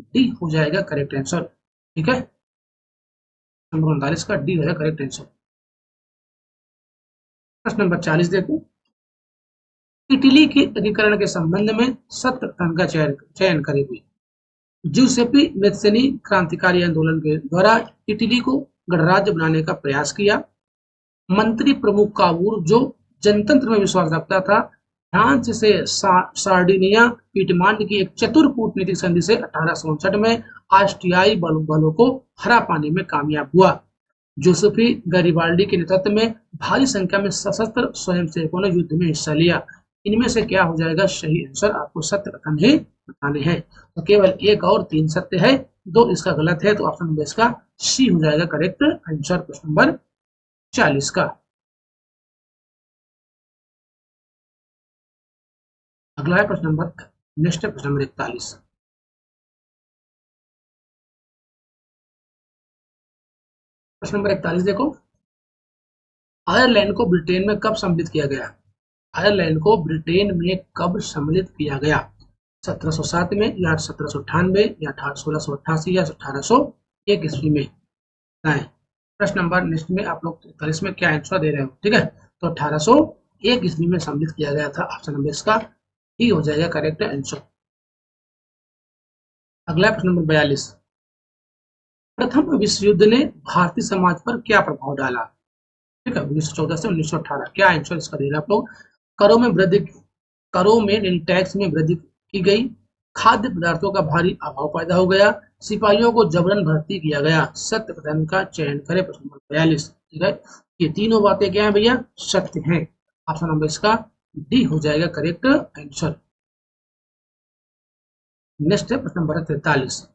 डी हो जाएगा करेक्ट आंसर। ठीक है, नंबर 39 का डी है करेक्ट आंसर। प्रश्न नंबर 40 देखो, इटली के एकीकरण के संबंध में सत्य कथन का चयन करेगी। ज्यूसेपी मेत्सेनी क्रांतिकारी आंदोलन के द्वारा इटली को गणराज्य बनाने का प्रयास किया। मंत्री प्रमुख काबूर जो जनतंत्र में विश्वास रखता था, फ्रांस से सार्डिनिया पीटमांड की एक चतुर कूटनीतिक संधि से 1859 में ऑस्ट्रियाई बलों को हरा पाने में कामयाब हुआ। जोसेफी गैरिबाल्डी के नेतृत्व में भारी संख्या में सशस्त्र स्वयंसेवकों ने युद्ध में हिस्सा लिया। इनमें से क्या हो जाएगा सही आंसर? आपको सत्य कथन ही बताने हैं। तो केवल 1 और 3 सत्य है, 2 इसका गलत है, तो ऑप्शन नंबर इसका सी हो जाएगा करेक्ट आंसर प्रश्न नंबर 40 का। अगला है प्रश्न नंबर नेक्स्ट है प्रश्न नंबर 41। प्रश्न नंबर 41 देखो, आयरलैंड को ब्रिटेन में कब सम्मिलित किया गया? आयरलैंड को ब्रिटेन में कब सम्मिलित किया गया? 1707 में, या 1798, या 1688, या 1801 ईस्वी में? प्रश्न नंबर नेक्स्ट में आप लोग 41 में क्या आंसर दे रहे हो? ठीक है, तो 1801 ईस्वी में सम्मिलित किया गया था। ऑप्शन नंबर इसका ही हो जाएगा करेक्ट आंसर। अगला प्रश्न नंबर 42। प्रथम विश्व युद्ध ने भारतीय समाज पर क्या प्रभाव डाला? ठीक है, 1914 से 1918। क्या आंसर इसका दे रहे हैं आप लोग? करों में वृद्धि, करों में टैक्स में वृद्धि की गई। खाद्य पदार्थों का भारी अभाव पैदा हो गया। सिपाहियों को जबरन भर्ती किया गया। सत्य कथन का चयन करें। प्रश्न नंबर 42। ठीक है, ये तीनों बातें क्या है भैया? सत्य हैं। ऑप्शन नंबर इसका डी हो जाएगा करेक्ट आंसर। नेक्स्ट है प्रश्न नंबर 43।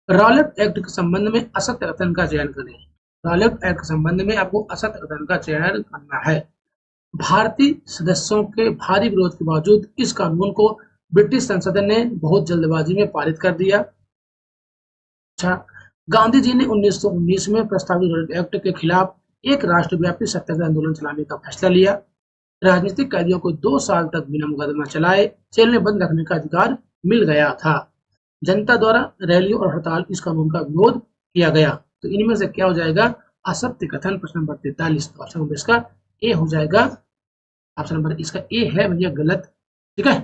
रॉलेट एक्ट के संबंध में असत्य कथन का चयन करें। रॉलेट एक्ट के संबंध में आपको असत्य कथन का चयन करना है। भारतीय सदस्यों के भारी विरोध के बावजूद इस कानून को ब्रिटिश संसद ने बहुत जल्दबाजी में पारित कर दिया। अच्छा, गांधी जी ने 1919 में प्रस्तावित रॉलेट एक्ट के खिलाफ एक राष्ट्रव्यापी सत्याग्रह आंदोलन चलाने का फैसला लिया। राजनीतिक कैदियों को 2 साल तक बिना मुकदमा चलाए जेल में बंद रखने का अधिकार मिल गया था। जनता द्वारा रैली और हड़ताल इस कानून का विरोध किया गया। तो इनमें से क्या हो जाएगा असत्य कथन। प्रश्न नंबर 43 तो ऑप्शन नंबर इसका ए हो जाएगा। ऑप्शन नंबर इसका ए है भैया गलत। ठीक है,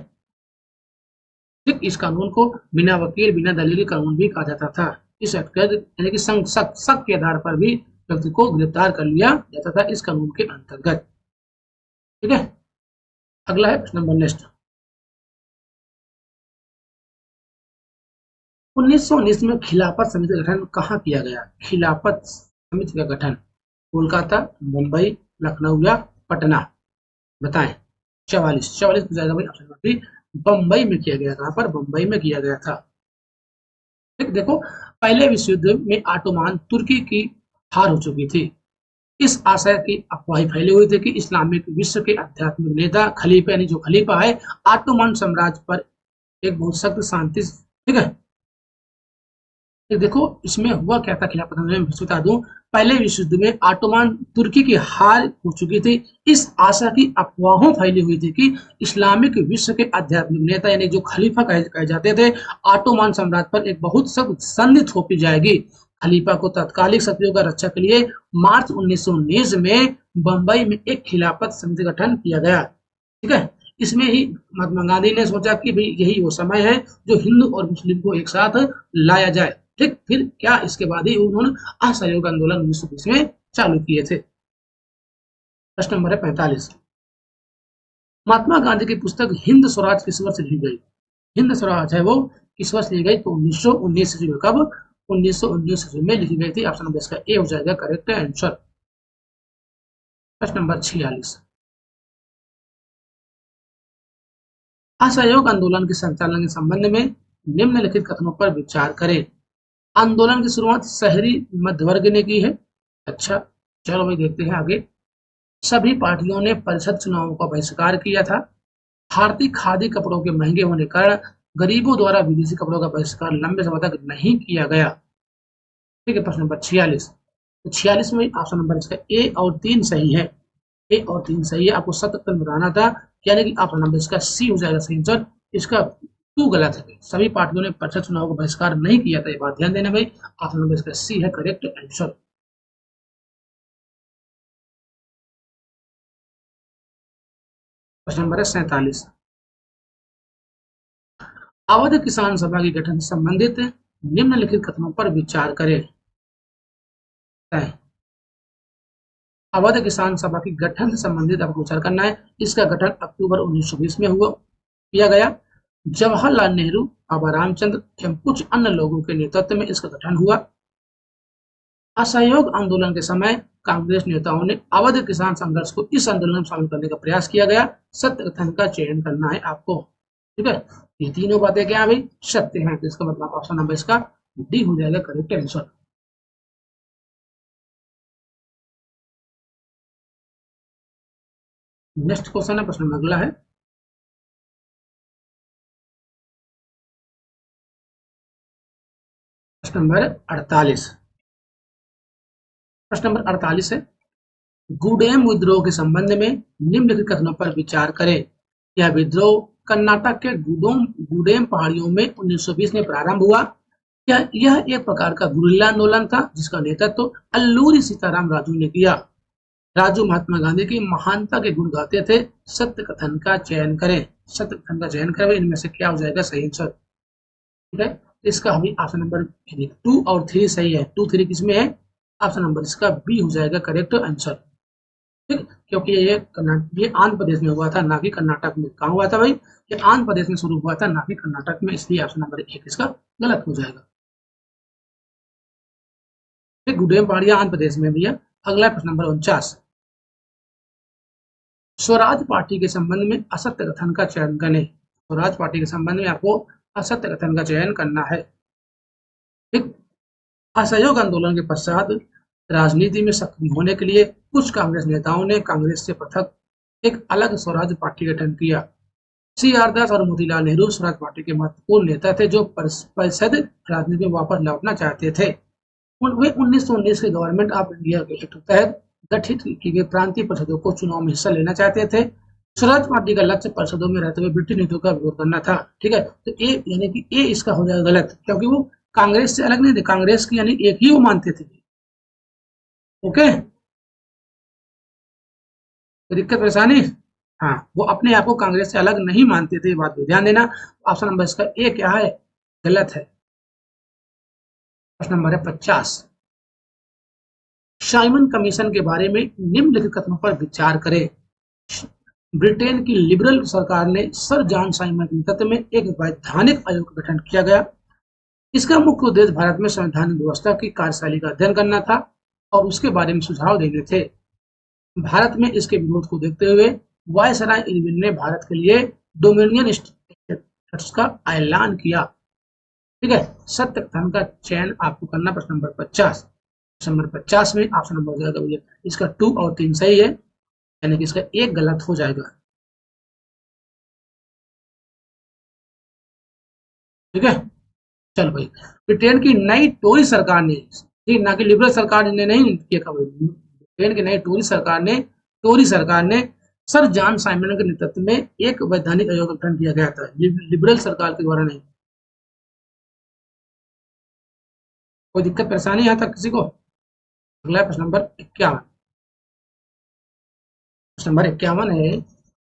ठीक, इस कानून को बिना वकील बिना दलील कानून भी कहा जाता था। इस एक्ट यानी कि शक के आधार पर भी व्यक्ति को गिरफ्तार कर लिया जाता था इस कानून के अंतर्गत। ठीक है, अगला है प्रश्न नंबर नेक्स्ट। 1919 में खिलाफत समिति का गठन कहाँ किया गया। खिलाफत समिति का गठन कोलकाता, मुंबई, लखनऊ या पटना, बताएं। 44 पूछा जाएगा भाई। ऑप्शन नंबर बी बम्बई में किया गया। कहां पर, बम्बई में किया गया था। ठीक, देखो पहले विश्व युद्ध में ऑटोमान तुर्की की हार हो चुकी थी। इस आशय की अफवाह फैली हुई थी कि इस्लामिक विश्व के आध्यात्मिक नेता खलीफा यानी जो खलीफा है ऑटोमान साम्राज्य पर एक बहुत सख्त शांति। ठीक है, देखो इसमें हुआ क्या था खिलाफत में बता दूं। पहले विश्व युद्ध में ऑटोमान तुर्की की हार हो चुकी थी। इस आशा की अफवाहों फैली हुई थी कि इस्लामिक विश्व के आध्यात्मिक नेता यानी जो खलीफा कहे जाते थे ऑटोमान साम्राज्य पर एक बहुत सख्त संधि थोपी जाएगी। खलीफा को तात्कालिक शक्तियों का रक्षा के लिए मार्च 1919 में बंबई में एक खिलाफत समिति का गठन किया गया। ठीक है, इसमें ही महात्मा गांधी ने सोचा कि भाई यही वो समय है जो हिंदू और मुस्लिम को एक साथ लाया जाए। ठीक, फिर क्या इसके बाद ही उन्होंने असहयोग आंदोलन 1920 में चालू किए थे। प्रश्न नंबर है 45। महात्मा गांधी की पुस्तक हिंद स्वराज किस वर्ष लिखी गई। हिंद स्वराज है वो किस वर्ष लिखी गई, तो 1919 ईस्वी में। कब, 1919 ईस्वी में लिखी गई थी। ऑप्शन नंबर इसका ए हो जाएगा करेक्ट आंसर। प्रश्न नंबर 46। असहयोग आंदोलन के संचालन के संबंध में निम्नलिखित कथनों पर विचार करें। आंदोलन की शुरुआत शहरी मध्य वर्ग ने की है। अच्छा, चलो भाई देखते हैं आगे। सभी पार्टियों ने परिषद चुनावों का बहिष्कार किया था। भारतीय खादी कपड़ों के महंगे होने के कारण गरीबों द्वारा विदेशी कपड़ों का बहिष्कार लंबे समय तक नहीं किया गया। ठीक है, प्रश्न नंबर 46। तो 46 में ऑप्शन नंबर इसका ए और 3 सही है। ए और 3 सही है। आपको सत्य बताना था, यानी कि ऑप्शन नंबर इसका सी हो जाएगा सही आंसर। इसका 2 गलत है। सभी पार्टियों ने परिषद चुनाव का बहिष्कार नहीं किया था, ये बात ध्यान देना भाई। ऑप्शन नंबर इसका सी है करेक्ट आंसर। प्रश्न नंबर है 47। अवध किसान सभा के गठन से संबंधित निम्नलिखित कथनों पर विचार करें। अवध किसान सभा के गठन से संबंधित आपको विचार करना है। इसका गठन अक्टूबर 1920 में हुआ किया गया। जवाहरलाल नेहरू, बाबा रामचंद्र एवं कुछ अन्य लोगों के नेतृत्व में इसका गठन हुआ। असहयोग आंदोलन के समय कांग्रेस नेताओं ने अवध किसान संघर्ष को इस आंदोलन में शामिल करने का प्रयास किया गया। सत्य कथन का चयन करना है आपको। ठीक है, ये तीनों बातें क्या है भाई, सत्य हैं। तो इसका मतलब ऑप्शन नंबर इसका डी हो जाएगा करेक्ट आंसर। नेक्स्ट क्वेश्चन है, प्रश्न अगला है। प्रश्न नंबर 48। प्रश्न नंबर 48 है, गुडेम विद्रोह के संबंध में निम्नलिखित कथनों पर विचार करें। यह विद्रोह कर्नाटक के गुडेम पहाड़ियों में 1920 में प्रारंभ हुआ। यह एक प्रकार का गुरिल्ला आंदोलन था जिसका नेतृत्व अल्लूरी सीताराम राजू ने किया। राजू महात्मा गांधी की महानता के गुण गाते थे। सत्य कथन का चयन करें। सत्य कथन का चयन करें, इनमें से क्या हो जाएगा सही आंसर। ठीक है, इसका हमें ऑप्शन नंबर 2 और 3 सही है। 2 3 किसमें है, ऑप्शन नंबर इसका बी हो जाएगा करेक्ट आंसर। ठीक, क्योंकि ये आंध्र प्रदेश में हुआ था, ना कि कर्नाटक में। कहाँ हुआ था भाई, ये आंध्र प्रदेश में शुरू हुआ था, ना कि कर्नाटक में। इसलिए ऑप्शन नंबर 1 इसका गलत हो जाएगा। गुडेम पहाड़ियां आंध्र प्रदेश में भैया। अगला प्रश्न नंबर 49। स्वराज पार्टी के संबंध में असत्य कथन का चयन करें। स्वराज पार्टी के संबंध में आपको असत्य कथन का चयन करना है। ठीक। असहयोग आंदोलन के पश्चात राजनीति में सक्रिय होने के लिए कुछ कांग्रेस नेताओं ने कांग्रेस से पृथक एक अलग स्वराज पार्टी का गठन किया। सी आर दास और मोतीलाल नेहरू स्वराज पार्टी के महत्वपूर्ण नेता थे जो परिषद राजनीति में वापस लौटना चाहते थे। वे 1919 के गवर्नमेंट ऑफ इंडिया के एक्ट के तहत गठित की गई प्रांतीय परिषदों को चुनाव में हिस्सा लेना चाहते थे। स्वराज पार्टी का लक्ष्य परिषदों में रहते हुए ब्रिटिश नीतियों का विरोध करना था। ठीक है, तो ए यानी कि ए इसका हो जाएगा गलत, क्योंकि वो कांग्रेस से अलग नहीं थे, कांग्रेस की यानी एक ही वो मानते थे। ओके, तो दिक्कत परेशानी, हाँ, वो अपने आप को कांग्रेस से अलग नहीं मानते थे, बात पे ध्यान देना। ऑप्शन नंबर इसका ए क्या है, गलत है। प्रश्न नंबर है 50। साइमन कमीशन के बारे में निम्नलिखित कथनों पर विचार करें। ब्रिटेन की लिबरल सरकार ने सर जॉन साइमन के नेतृत्व में एक वैधानिक आयोग का गठन किया गया। इसका मुख्य उद्देश्य भारत में संवैधानिक व्यवस्था की कार्यशैली का अध्ययन करना था और उसके बारे में सुझाव देने थे। भारत में इसके विरोध को देखते हुए वायसराय इरविन ने भारत के लिए डोमिनियन स्टेट्स का ऐलान किया। ठीक है, सत्य कथन का चयन आपको करना। प्रश्न नंबर 50। प्रश्न नंबर 50 में ऑप्शन नंबर हो जाएगा भैया इसका 2 और 3 सही है, यानी कि इसका एक गलत हो जाएगा। ठीक है, चलो भाई, ब्रिटेन की नई टोरी सरकार ने, ठीक ना कि लिबरल सरकार ने नहीं किया, ब्रिटेन की नई टोरी सरकार ने सर जॉन साइमन के नेतृत्व में एक वैधानिक आयोग का गठन किया गया था, लिबरल सरकार के द्वारा नहीं। कोई दिक्कत परेशानी यहाँ तक किसी को? अगला प्रश्न नंबर 51। प्रश्न नंबर 51 है,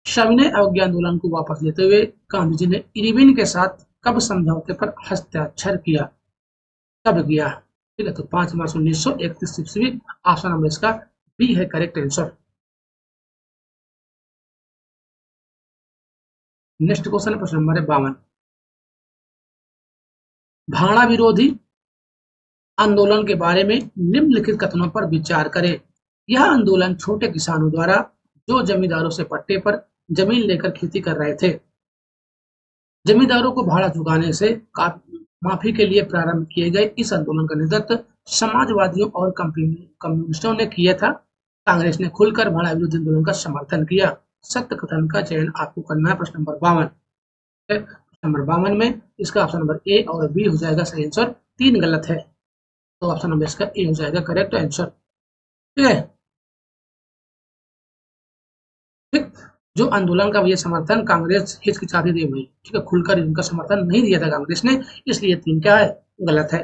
सविनय अवज्ञा आंदोलन को वापस लेते हुए गांधी जी ने इरविन के साथ कब समझौते पर हस्ताक्षर किया, कब किया? ठीक है, तो 5 मार्च 1931 ईस्वी। ऑप्शन नंबर इसका बी है करेक्ट आंसर। नेक्स्ट क्वेश्चन है प्रश्न नंबर 52। भाड़ा विरोधी आंदोलन के बारे में निम्नलिखित कथनों पर विचार करें। यह आंदोलन छोटे किसानों द्वारा जो जमींदारों से पट्टे पर जमीन लेकर खेती कर रहे थे, जमींदारों को भाड़ा चुकाने से माफी के लिए प्रारंभ किए गए इस आंदोलन का नेतृत्व समाजवादियों और कम्युनिस्टों ने किया था। कांग्रेस ने खुलकर भाड़ा विरोधी आंदोलन का समर्थन किया। सत्य कथन का चयन आपको करना है। प्रश्न नंबर 52। प्रश्न नंबर 52 में इसका ऑप्शन नंबर ए और बी हो जाएगा सही आंसर, 3 गलत है, तो ऑप्शन नंबर इसका ए हो जाएगा करेक्ट आंसर। ठीक है, ठीक, जो आंदोलन का ये समर्थन कांग्रेस हिचकिचाती थी भाई, ठीक है, खुलकर इनका समर्थन नहीं दिया था कांग्रेस ने, इसलिए 3 क्या है, गलत है।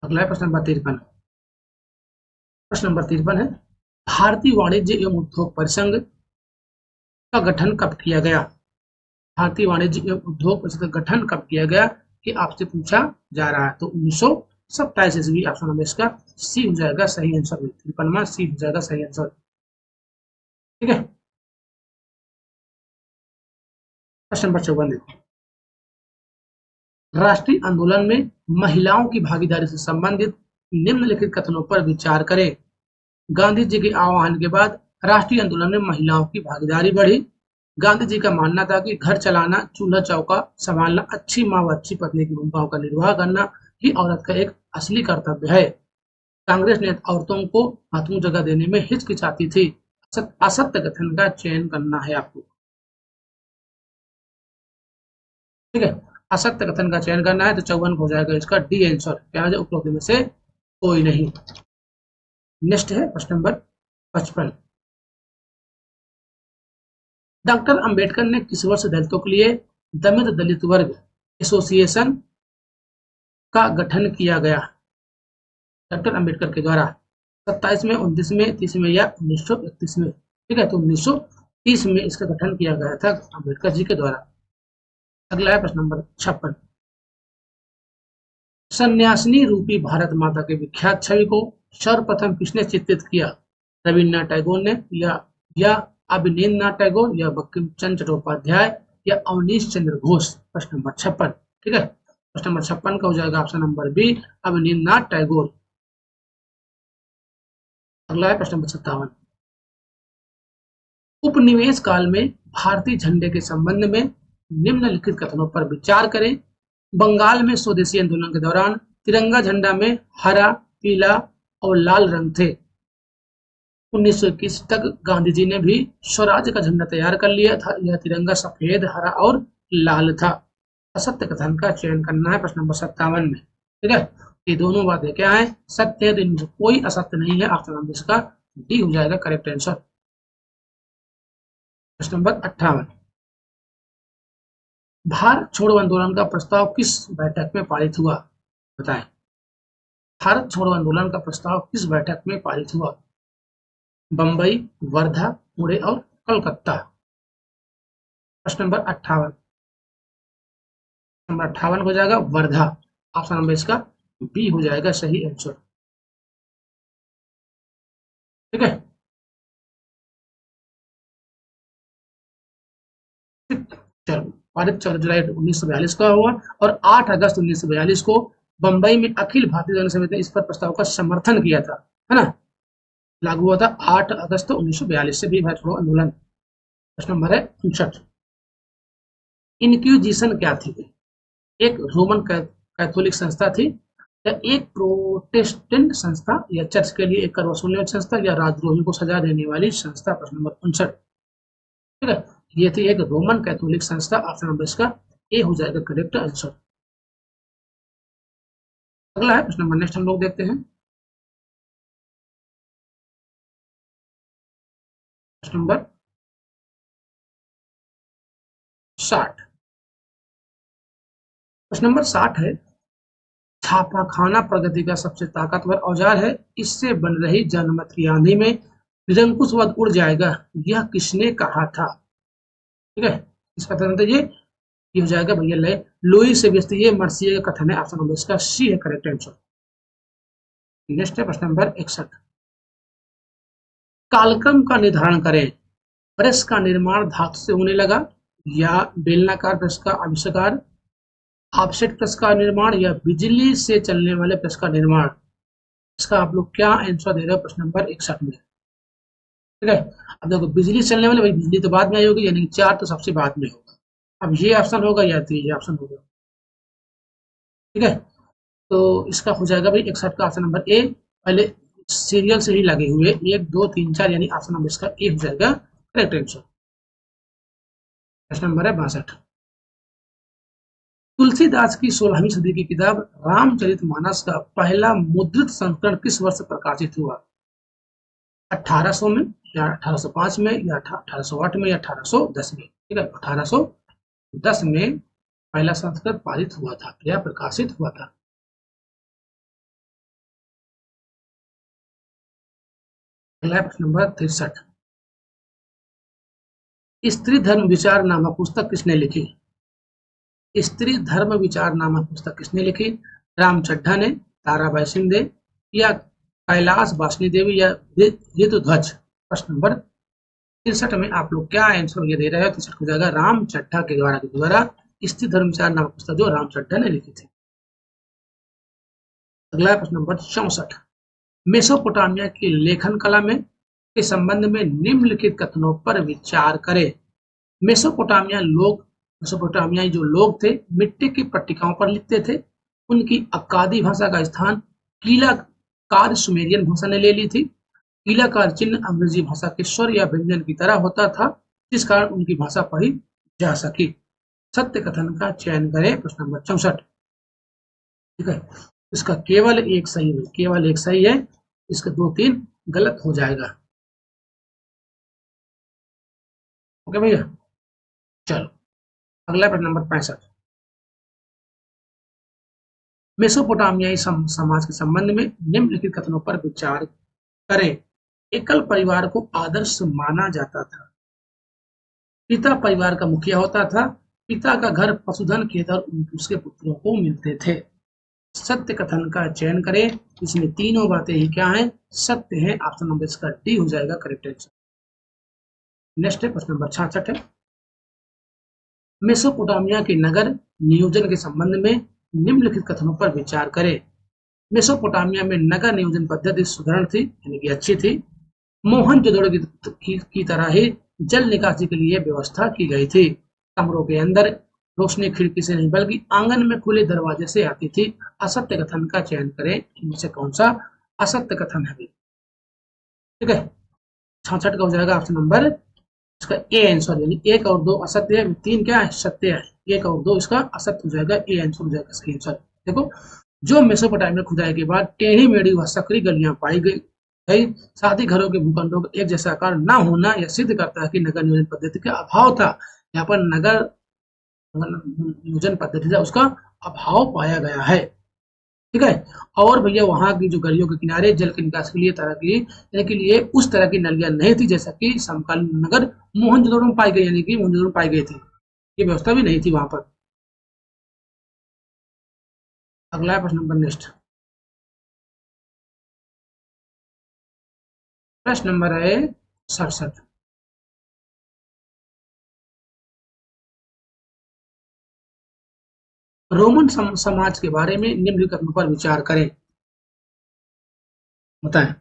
अगला है प्रश्न नंबर 53। प्रश्न नंबर 53 है, भारतीय वाणिज्य एवं उद्योग परिसंघ का गठन कब किया गया? भारतीय वाणिज्य एवं उद्योग परिषद का गठन कब किया गया, कि आपसे पूछा जा रहा है। तो 1927 ईस्वी। ऑप्शन नंबर इसका सी हो जाएगा सही आंसर। 53वां सी हो जाएगा सही आंसर। ठीक है, प्रश्न नंबर 54 देखो, राष्ट्रीय आंदोलन में महिलाओं की भागीदारी से संबंधित निम्नलिखित कथनों पर विचार करें। गांधी जी के आह्वान के बाद राष्ट्रीय आंदोलन में महिलाओं की भागीदारी बढ़ी। गांधी जी का मानना था कि घर चलाना, चूल्हा चौका संभालना, अच्छी माँ व अच्छी पत्नी की भूमिकाओं का निर्वाह करना ही औरत का एक असली कर्तव्य है। कांग्रेस ने औरतों को महत्वपूर्ण जगह देने में हिचकिचाती थी। असत्य कथन का चयन करना है आपको। ठीक है, असत्य कथन का चयन करना है, तो 54 हो जाएगा इसका डी आंसर, क्या है उपरोक्त में से कोई नहीं। नेक्स्ट है प्रश्न नंबर 55। डॉक्टर अंबेडकर ने किस वर्ष दलितों के लिए दमित दलित वर्ग एसोसिएशन का गठन किया गया? डॉक्टर अंबेडकर के द्वारा 27 में, 29 में, 30 में या 1931 में? ठीक है, तो 1930 में इसका गठन किया गया था अंबेडकर जी के द्वारा। अगला है प्रश्न नंबर 56। सन्यासिनी रूपी भारत माता के विख्यात छवि को सर्वप्रथम किसने चित्रित किया? रविन्द्रनाथ टैगोर ने, या अवनींद्रनाथ टैगोर, या बंकिम चंद्र चट्टोपाध्याय, या अवनीश चंद्र घोष? प्रश्न नंबर 56। ठीक है, प्रश्न नंबर 56 का हो जाएगा option number B, Abanindranath Tagore. अगला है प्रश्न नंबर 57। उपनिवेश काल में भारतीय झंडे के संबंध में निम्नलिखित कथनों पर विचार करें। बंगाल में स्वदेशी आंदोलन के दौरान तिरंगा झंडा में हरा, पीला और लाल रंग थे। 1921 तक गांधी जी ने भी स्वराज का झंडा तैयार कर लिया था। यह तिरंगा सफेद, हरा और लाल था। असत्य कथन का चयन करना है प्रश्न नंबर 57 में। ठीक है, ये दोनों बातें क्या है, सत्य है, तो इनमें से कोई असत्य नहीं है। ऑप्शन नंबर इसका डी हो जाएगा करेक्ट आंसर। प्रश्न नंबर 58। भारत छोड़ो आंदोलन का प्रस्ताव किस बैठक में पारित हुआ, बताएं। भारत छोड़ो आंदोलन का प्रस्ताव किस बैठक में पारित हुआ? बंबई, वर्धा, पुणे और कलकत्ता। प्रश्न नंबर 58। नंबर 58 हो जाएगा वर्धा। ऑप्शन नंबर इसका बी हो जाएगा सही आंसर। ठीक है, चलो। पारित 14 जुलाई 1942 का हुआ और 8 अगस्त 1942 को बंबई में अखिल भारतीय जन समिति ने इस पर प्रस्ताव का समर्थन किया था, है ना। लागू हुआ था 8 अगस्त 1942 से भी भारत छोड़ो आंदोलन। प्रश्न नंबर है 59। इंक्विजिशन क्या थी? एक रोमन कैथोलिक संस्था थी, या एक प्रोटेस्टेंट संस्था, या चर्च के लिए एक कर वसूलने वाली संस्था, या राजद्रोही को सजा देने वाली संस्था। प्रश्न नंबर 59। ठीक है, ये थी एक रोमन कैथोलिक संस्था। ऑप्शन नंबर इसका ए हो जाएगा करेक्ट आंसर। अगला है प्रश्न नंबर नेक्स्ट हम लोग देखते हैं। प्रश्न नंबर 60। प्रश्न नंबर 60 है, छापाखाना प्रगति का सबसे ताकतवर औजार है। इससे बन रही जनमत की आंधी में निरंकुशवाद उड़ जाएगा, यह किसने कहा था? ठीक है, इसका कथन ये हो जाएगा भैया लुई सेबेस्टियन मर्सिये का कथन है। ऑप्शन नंबर इसका सी है करेक्ट आंसर। नेक्स्ट है प्रश्न नंबर 61। कालक्रम का निर्धारण करें। प्रेस का निर्माण धातु से होने लगा, या बेलनाकार प्रेस का आविष्कार, ऑफसेट प्रेस का निर्माण, या बिजली से चलने वाले प्रेस का निर्माण। इसका आप लोग क्या आंसर दे रहे हो प्रश्न नंबर 61 में? ठीक है, अब देखो बिजली चलने वाले, भाई बिजली तो बाद में आई होगी, यानी 4 तो सबसे बाद में होगा। अब ये ऑप्शन होगा या तो ये ऑप्शन होगा। ठीक है, तो इसका हो जाएगा भाई 61 का ऑप्शन नंबर ए। पहले सीरियल से ही लगे हुए 1 2 3 4, यानी ऑप्शन नंबर इसका ए हो जाएगा करेक्ट आंसर। प्रश्न नंबर है 62। तुलसीदास की 16वीं सदी की किताब रामचरितमानस का पहला मुद्रित संस्करण किस वर्ष प्रकाशित हुआ? 1800 में, या 1805 में, या 1808 में, या 1810 में? ठीक है, 1810 में पहला संस्करण पारित हुआ था या प्रकाशित हुआ था। अगला प्रश्न नंबर 63। स्त्री धर्म विचार नामक पुस्तक किसने लिखी? स्त्री धर्म विचार नामक पुस्तक किसने लिखी? राम चड्ढा ने, ताराबाई शिंदे, या कैलाश वासनी देवी, या ऋतुध्वज। प्रश्न नंबर 63 में आप लोग क्या आंसर ये दे रहे हो? 63 हो जाएगा राम चड्ढा के द्वारा स्त्री धर्म विचार नामक पुस्तक जो राम चड्ढा ने लिखी थी। अगला प्रश्न नंबर 64। मेसोपोटामिया की लेखन कला में के संबंध में निम्नलिखित कथनों पर विचार करें। मेसोपोटामियाई जो लोग थे मिट्टी की पट्टिकाओं पर लिखते थे। उनकी अक्कादी भाषा का स्थान कीलाकार सुमेरियन भाषा ने ले ली थी। कीलाकार चिन्ह अंग्रेजी भाषा के स्वर या व्यंजन की तरह होता था, जिस कारण उनकी भाषा पढ़ी जा सकी। सत्य कथन का चयन करें प्रश्न नंबर 64। ठीक है, इसका केवल एक सही है, केवल एक सही है, इसका 2-3 गलत हो जाएगा। ओके भैया, चलो अगला प्रश्न नंबर 65। मेसोपोटामियाई समाज के संबंध में निम्नलिखित कथनों पर विचार करें। एकल परिवार को आदर्श माना जाता था। पिता परिवार का मुखिया होता था। पिता का घर पशुधन खेत और उसके पुत्रों को मिलते थे। सत्य कथन का चयन करें। इसमें तीनों बातें ही क्या हैं? सत्य है। ऑप्शन नंबर इसका डी हो जाएगा करेक्ट आंसर। नेक्स्ट है प्रश्न नंबर 66 है। मेसोपोटामिया के नगर नियोजन के संबंध में निम्नलिखित कथनों पर विचार करें। मेसोपोटामिया में नगर नियोजन पद्धति सुदृढ़ थी, यानी कि अच्छी थी। मोहनजोदड़ो की तरह ही जल निकासी के लिए व्यवस्था की गई थी। कमरों के अंदर रोशनी खिड़की से नहीं बल्कि आंगन में खुले दरवाजे से आती थी। असत्य कथन का चयन करें, इनमें से कौन सा असत्य कथन है? ठीक है, 66 का हो जाएगा ऑप्शन नंबर इसका ए आंसर, यानी एक और दो असत्य है, तीन क्या है? सत्य है। एक और दो इसका असत्य हो जाएगा, ए आंसर हो जाएगा इसका आंसर। देखो, जो मेसोपोटामिया खुदाई के बाद टेढ़ी मेढ़ी व सकरी गलियां पाई गई, साथ ही घरों के भूखंडों का एक जैसा आकार न होना यह सिद्ध करता है कि नगर नियोजन पद्धति का अभाव था। यहाँ पर नगर नियोजन पद्धति था उसका अभाव पाया गया है। ठीक है, और भैया वहां की जो गलियों के किनारे जल के निकास के लिए उस तरह की नलियां नहीं थी जैसा कि समकालीन नगर मोहनजोदड़ो में पाई गई, यानी कि मोहनजोदड़ो में पाई गई थी। ये व्यवस्था भी नहीं थी वहां पर। अगला प्रश्न नंबर नेक्स्ट, प्रश्न नंबर है 67। रोमन समाज के बारे में निम्नलिखित पर विचार करें। बताएं,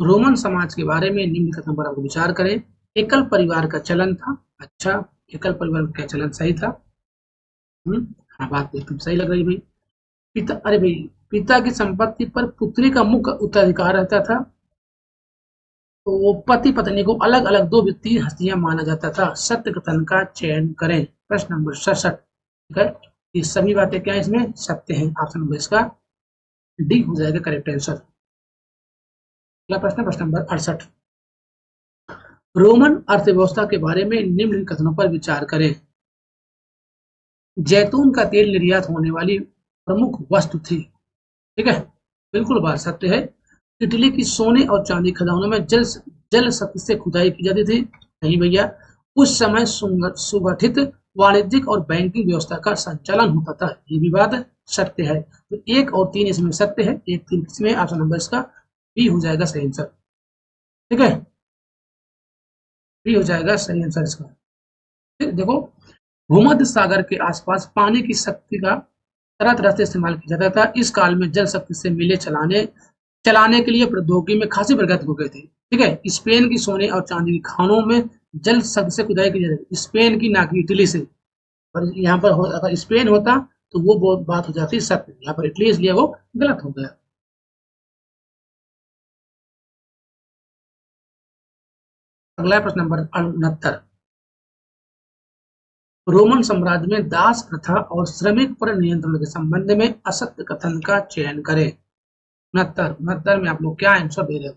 रोमन समाज के बारे में निम्नलिखित पर आपको विचार करें। एकल परिवार का चलन था। अच्छा, एकल परिवार का चलन सही था। हाँ, बात एकदम सही लग रही भाई। पिता, अरे भाई, पिता की संपत्ति पर पुत्री का मुख्य उत्तराधिकार रहता था। तो वो पति पत्नी को अलग अलग दो वित्तीय हस्तियां माना जाता था। सत्य कथन का चयन करें। प्रश्न नंबर 67। ठीक है, ये सभी बातें क्या है? इसमें सत्य है। ऑप्शन नंबर इसका डी हो जाएगा करेक्ट आंसर। अगला प्रश्न, प्रश्न नंबर 68। रोमन अर्थव्यवस्था के बारे में निम्नलिखित कथनों पर विचार करें। जैतून का तेल निर्यात होने वाली प्रमुख वस्तु थी। ठीक है, बिल्कुल बात सत्य है। इटली की सोने और चांदी खदानों में जल शक्ति से खुदाई की जाती थी। नहीं भैया, उस समय सुगठित वाणिज्यिक और बैंकिंग व्यवस्था का संचालन होता था। ये भी बात सत्य है। तो एक और तीन इसमें सत्य है, एक तीन इसमें ऑप्शन नंबर इसका बी हो जाएगा सही आंसर। ठीक है, बी हो जाएगा सही आंसर इसका। ठीक, देखो, भूमध्य सागर के आसपास पानी की शक्ति का तरह तरह से इस्तेमाल किया जाता था। इस काल में जल शक्ति से मिले चलाने चलाने के लिए प्रौद्योगिकी में खासी प्रगति हो गई थी। ठीक है, स्पेन की सोने और चांदी की खानों में जल शक्ति से खुदाई की जाती है। स्पेन की, ना कि इटली से। पर यहाँ पर अगर स्पेन होता तो वो बात हो जाती सत्य। यहाँ पर इटली इसलिए वो गलत हो गया। अगला प्रश्न नंबर 69। रोमन साम्राज्य में दास प्रथा और श्रमिक पर नियंत्रण के संबंध में असत्य कथन का चयन करें। 69 में आप लोग क्या आंसर दे रहे हो?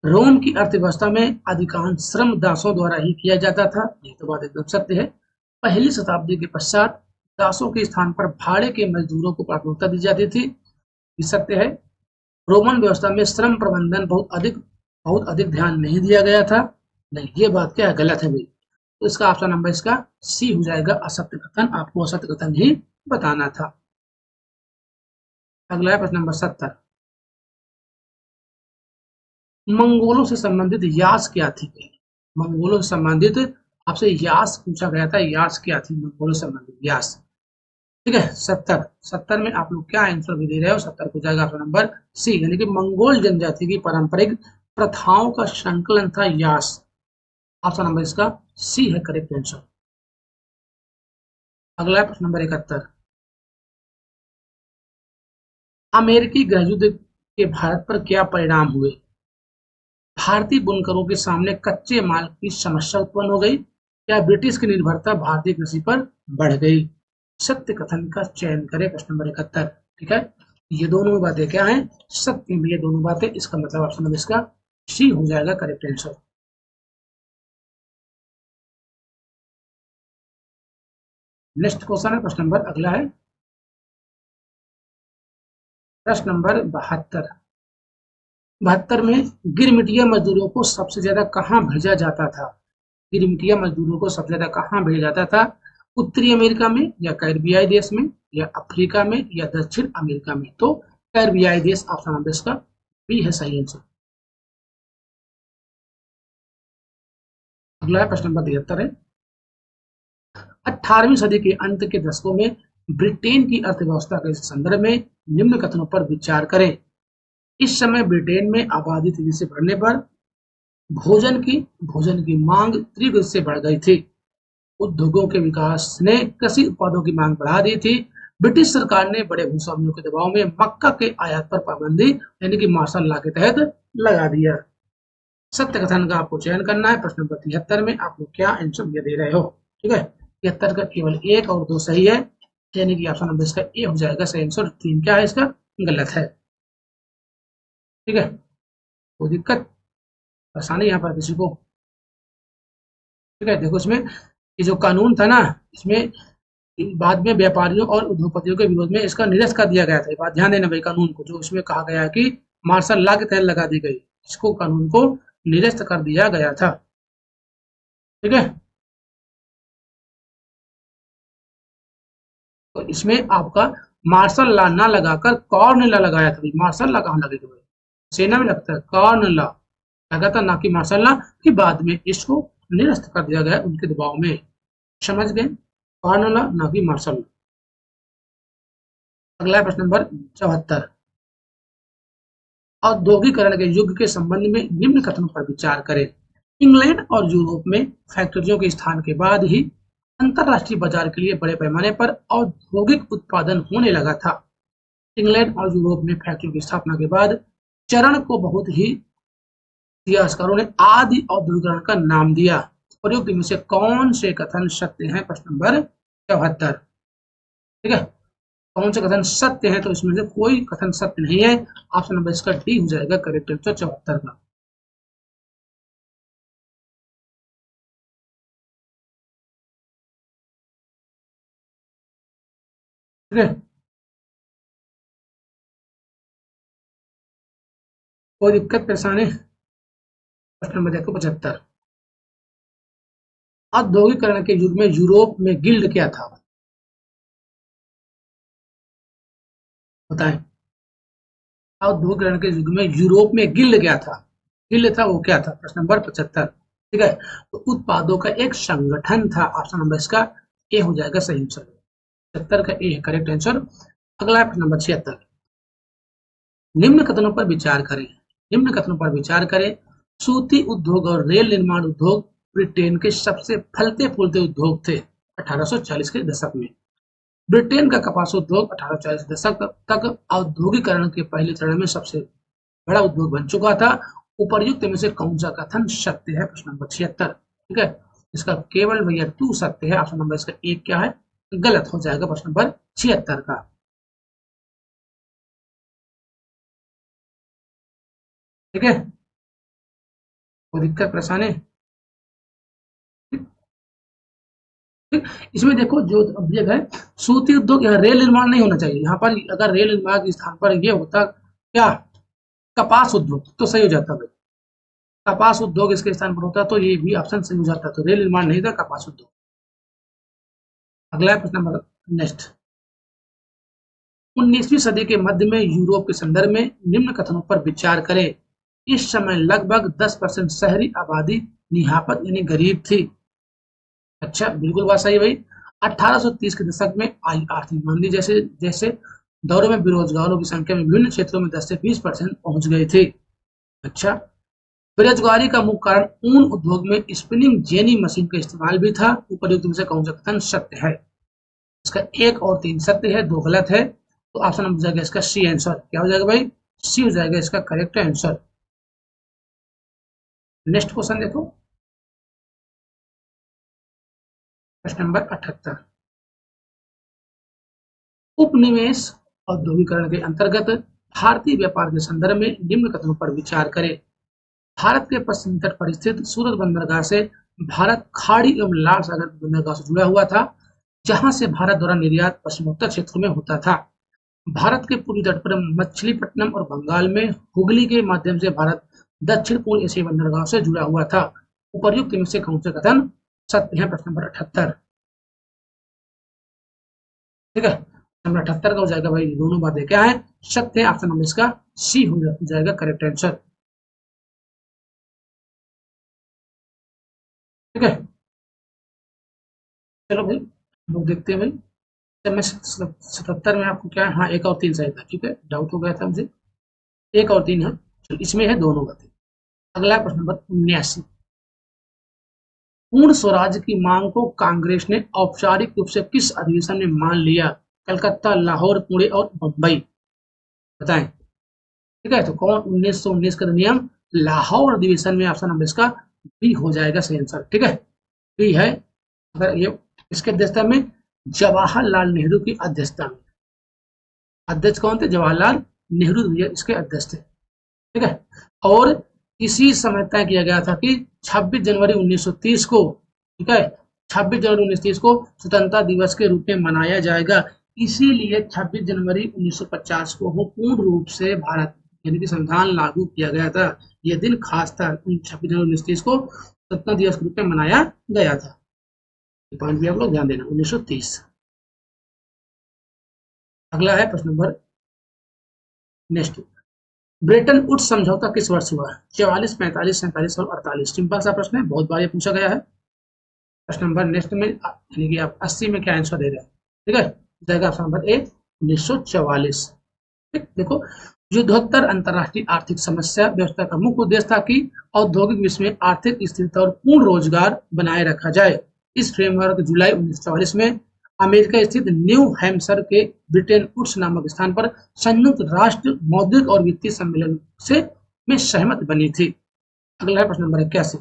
रोम की अर्थव्यवस्था में अधिकांश श्रम दासों द्वारा ही किया जाता था। ये तो बात एकदम सत्य है। पहली शताब्दी के पश्चात दासों के स्थान पर भाड़े के मजदूरों को प्राथमिकता दी जाती थी। ये सत्य है। रोमन व्यवस्था में श्रम प्रबंधन बहुत अधिक ध्यान नहीं दिया गया था। नहीं, ये बात क्या है? गलत है भाई। तो इसका ऑप्शन नंबर इसका सी हो जाएगा असत्य कथन। आपको असत्य कथन ही बताना था। अगला है प्रश्न नंबर 70। मंगोलों से संबंधित यास क्या थी? मंगोलों से संबंधित आपसे यास पूछा गया था। यास क्या थी मंगोलों से संबंधित? यास। ठीक है, 70 में आप लोग क्या आंसर भी दे रहे हो? 70 को जाएगा ऑप्शन नंबर सी, यानी कि मंगोल जनजाति की पारंपरिक प्रथाओं का संकलन था यास। ऑप्शन नंबर इसका सी है करेक्ट आंसर। अगला प्रश्न नंबर 71। अमेरिकी गृहयुद्ध के भारत पर क्या परिणाम हुए? भारतीय बुनकरों के सामने कच्चे माल की समस्या उत्पन्न हो गई, या ब्रिटिश की निर्भरता भारतीय कृषि पर बढ़ गई? सत्य कथन का चयन करें। प्रश्न नंबर 71। ठीक है, ये दोनों बातें क्या हैं? सत्य में ये दोनों बातें। इसका मतलब ऑप्शन नंबर इसका सी हो जाएगा करेक्ट आंसर। नेक्स्ट क्वेश्चन है प्रश्न नंबर अगला है प्रश्न नंबर 72। 72 में गिरमिटिया मजदूरों को सबसे ज्यादा कहाँ भेजा जाता था? गिरमिटिया मजदूरों को सबसे ज्यादा कहाँ भेजा जाता था? उत्तरी अमेरिका में, या कैरिबियाई देश में, या अफ्रीका में, या दक्षिण अमेरिका में? तो कैरिबियाई देश ऑप्शन नंबर इसका बी है सही आंसर। अगला है प्रश्न नंबर 73 है। 18वीं सदी के अंत के दशकों में ब्रिटेन की अर्थव्यवस्था के संदर्भ में निम्न कथनों पर विचार करें। इस समय ब्रिटेन में आबादी तेजी से बढ़ने पर भोजन की मांग तीव्र से बढ़ गई थी। उद्योगों के विकास ने कृषि उत्पादों की मांग बढ़ा दी थी। ब्रिटिश सरकार ने बड़े भूस्वामियों के दबाव में मक्का के आयात पर पाबंदी यानी कि मार्शल लॉ के तहत लगा दिया। सत्य कथन का आपको चयन करना है। प्रश्न नंबर 73 में आप लोग क्या आंसर दे रहे हो? ठीक है, 73 का केवल एक और दो सही है, यानी कि ऑप्शन नंबर इसका ए हो जाएगा सही आंसर। 3 क्या है इसका? गलत है। ठीक है, कोई दिक्कत परेशानी यहाँ पर किसी को? ठीक है, देखो इसमें ये जो कानून था ना, इसमें बाद में व्यापारियों और उद्योगपतियों के विरोध में इसका निरस्त कर दिया गया था। ये बात ध्यान देना भाई, कानून को जो इसमें कहा गया है कि मार्शल लॉ के तहत लगा दी गई, इसको कानून को निरस्त कर दिया गया था। ठीक है, तो इसमें आपका मार्शल लॉ ना लगाकर कॉर्न लॉ लगाया था भाई। मार्शल लॉ कहाँ लगेगा भाई? सेना में लगता है कॉर्न लॉ लगा था, ना कि मार्शल लॉ। कि बाद में इसको निरस्त कर दिया गया उनके दबाव में। समझ गए? कॉर्न लॉ ना कि मार्शल लॉ। अगला है प्रश्न नंबर 74। औद्योगिकरण के युग के संबंध में निम्न कथनों पर विचार करें। इंग्लैंड और यूरोप में फैक्ट्रियों के स्थान के बाद ही अंतरराष्ट्रीय बाजार के लिए बड़े पैमाने पर औद्योगिक उत्पादन होने लगा था। इंग्लैंड और यूरोप में फैक्ट्रियों की स्थापना के बाद चरण को बहुत ही इतिहासकारों ने आदि औद्योगिकरण का नाम दिया। प्रयुक्त इनमें से कौन से कथन सत्य हैं? प्रश्न नंबर 74। ठीक है, कौन से कथन सत्य है? तो इसमें से कोई कथन सत्य नहीं है। ऑप्शन नंबर इसका डी हो जाएगा करेक्ट आंसर 74 का। ठीक है, कोई दिक्कत परेशानी? प्रश्न नंबर देखो 75। औद्योगिकरण के युग में यूरोप में गिल्ड क्या था? बताएं। औद्योगिकरण के युग में यूरोप में गिल्ड क्या था? गिल्ड था वो क्या था? प्रश्न नंबर 75। ठीक है, तो उत्पादों का एक संगठन था। ऑप्शन नंबर इसका ए हो जाएगा सही आंसर। 75 का ए है करेक्ट आंसर। अगला है प्रश्न नंबर 76। निम्न कथनों पर विचार करें। निम्न कथनों पर विचार करें। सूती उद्योग और रेल निर्माण उद्योग ब्रिटेन के सबसे फलते फूलते उद्योग थे 1840 के दशक में। ब्रिटेन का कपास उद्योग 1840 दशक तक औद्योगिकरण के पहले चरण में सबसे बड़ा उद्योग बन चुका था। उपर्युक्त में से कौन सा कथन सत्य है? प्रश्न नंबर 76। ठीक है, इसका केवल भैया टू सत्य है। ऑप्शन नंबर इसका एक क्या है? गलत हो जाएगा प्रश्न नंबर 76 का। ठीक है, कोई दिक्कत परेशानी? ठीक, इसमें देखो जो ऑब्जेक्ट है सूती उद्योग, यहाँ रेल निर्माण नहीं होना चाहिए। यहाँ पर अगर रेल निर्माण के स्थान पर ये होता क्या, कपास उद्योग, तो सही हो जाता भाई। कपास उद्योग इसके स्थान पर होता तो ये भी ऑप्शन सही हो जाता। तो रेल निर्माण नहीं था, कपास उद्योग। अगला प्रश्न नंबर नेक्स्ट। 19वीं सदी के मध्य में यूरोप के संदर्भ में निम्न कथनों पर विचार करें। इस समय लगभग 10% शहरी आबादी निहापत यानी गरीब थी। अच्छा, बिल्कुल बात सही भाई। 1830 के दशक में आई आर्थिक मंदी जैसे जैसे दौर में बेरोजगारों की संख्या में विभिन्न क्षेत्रों में 10 से 20% पहुंच गई थी। अच्छा, बेरोजगारी का मुख्य कारण ऊन उद्योग में स्पिनिंग जेनी मशीन का इस्तेमाल भी था। उपयुक्त में से कौन सा कथन सत्य है? इसका एक और तीन सत्य है, दो गलत है। तो ऑप्शन नंबर जाएगा इसका सी आंसर। क्या हो जाएगा भाई? सी हो जाएगा इसका करेक्ट आंसर। नेक्स्ट क्वेश्चन देखो, प्रश्न नंबर 78। उपनिवेश औद्योगिकरण के अंतर्गत भारतीय व्यापार के संदर्भ में निम्न कथनों पर विचार करें। भारत के पश्चिमी तट पर स्थित सूरत बंदरगाह से भारत खाड़ी एवं लाल सागर बंदरगाह से जुड़ा हुआ था, जहां से भारत द्वारा निर्यात पश्चिमोत्तर क्षेत्र में होता था। भारत के पूर्वी तट पर मछलीपट्टनम और बंगाल में हुगली के माध्यम से भारत दक्षिण पूर्व एशियाई बंदरगाह से जुड़ा हुआ था। उपर्युक्त में से कौन से कथन सत्य है? प्रश्न नंबर 78। ठीक है, नंबर 78 का हो जाएगा भाई, दोनों बातें क्या है? सत्य है। ऑप्शन नंबर इसका सी हो जाएगा करेक्ट आंसर। ठीक है, चलो भाई लोग देखते हैं भाई। जब मैं 77 में आपको क्या है, हाँ 1 और 3 सही था, ठीक है, डाउट हो गया था मुझे, 1 और 3 है, चलो इसमें है दोनों गलती। अगला प्रश्न नंबर 79, पूर्ण स्वराज की मांग को कांग्रेस ने औपचारिक रूप से किस अधिवेशन में मान लिया? कलकत्ता, लाहौर, पुणे और मुंबई, बताएं। ठीक है, तो कौन 1919 का अधिनियम? लाहौर अधिवेशन में, ऑप्शन नंबर इसका बी हो जाएगा सही आंसर, ठीक है, बी है। अगर ये इसके अध्यक्षता में, जवाहरलाल नेहरू की अध्यक्षता में, अध्यक्ष कौन थे? जवाहरलाल नेहरू इसके अध्यक्ष थे, ठीक है। और इसी समय तय किया गया था कि 26 जनवरी 1930 को, ठीक है, 26 जनवरी 1930 को स्वतंत्रता दिवस के रूप में मनाया जाएगा। इसीलिए 26 जनवरी 1950 को वो पूर्ण रूप से भारत यानी कि संविधान लागू किया गया था। यह दिन खास था, 26 जनवरी 1930 को स्वतंत्रता दिवस के रूप में मनाया गया था। पॉइंट भी आप लोग ध्यान देना, 1930। अगला है प्रश्न नंबर नेक्स्ट, ब्रेटन वुड्स समझौता किस वर्ष हुआ? 44, 45, 47 और 48। सिंपल सा प्रश्न है, बहुत बार ये पूछा गया है। प्रश्न नंबर नेक्स्ट में यानी कि आप 80 में क्या आंसर दे रहे हैं, ठीक है, जाएगा ऑप्शन नंबर ए 1944। ठीक, देखो, युद्धोत्तर अंतर्राष्ट्रीय आर्थिक समस्या व्यवस्था का मुख्य उद्देश्य था कि औद्योगिक विश्व में आर्थिक स्थिरता और पूर्ण रोजगार बनाए रखा जाए। इस फ्रेमवर्क जुलाई 1944 में अमेरिका स्थित न्यू हैम्पशर के ब्रिटेन वुड्स नामक स्थान पर संयुक्त राष्ट्र मौद्रिक और वित्तीय सम्मेलन से में सहमत बनी थी। अगला है प्रश्न नंबर 81,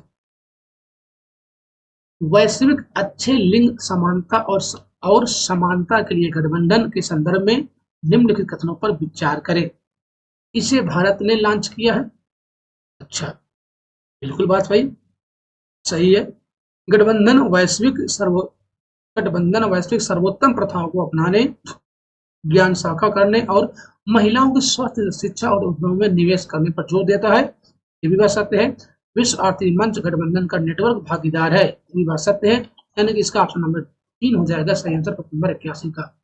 वैश्विक अच्छे लिंग समानता और समानता के लिए गठबंधन के संदर्भ में निम्नलिखित कथनों पर विचार करें। इसे भारत ने लॉन्च किया है। अच्छा, बिल्कुल बात भाई सही है। गठबंधन वैश्विक सर्वोत्तम प्रथाओं को अपनाने, ज्ञान साझा करने और महिलाओं की स्वास्थ्य, शिक्षा और उद्योगों में निवेश करने पर जोर देता है। ये भी बात सत्य है। विश्व आर्थिक मंच गठबंधन का नेटवर्क भागीदार है, ये भी बात सत्य है। यानी कि इसका ऑप्शन नंबर 3 हो जाएगा सही आंसर प्रश्न नंबर 81 का।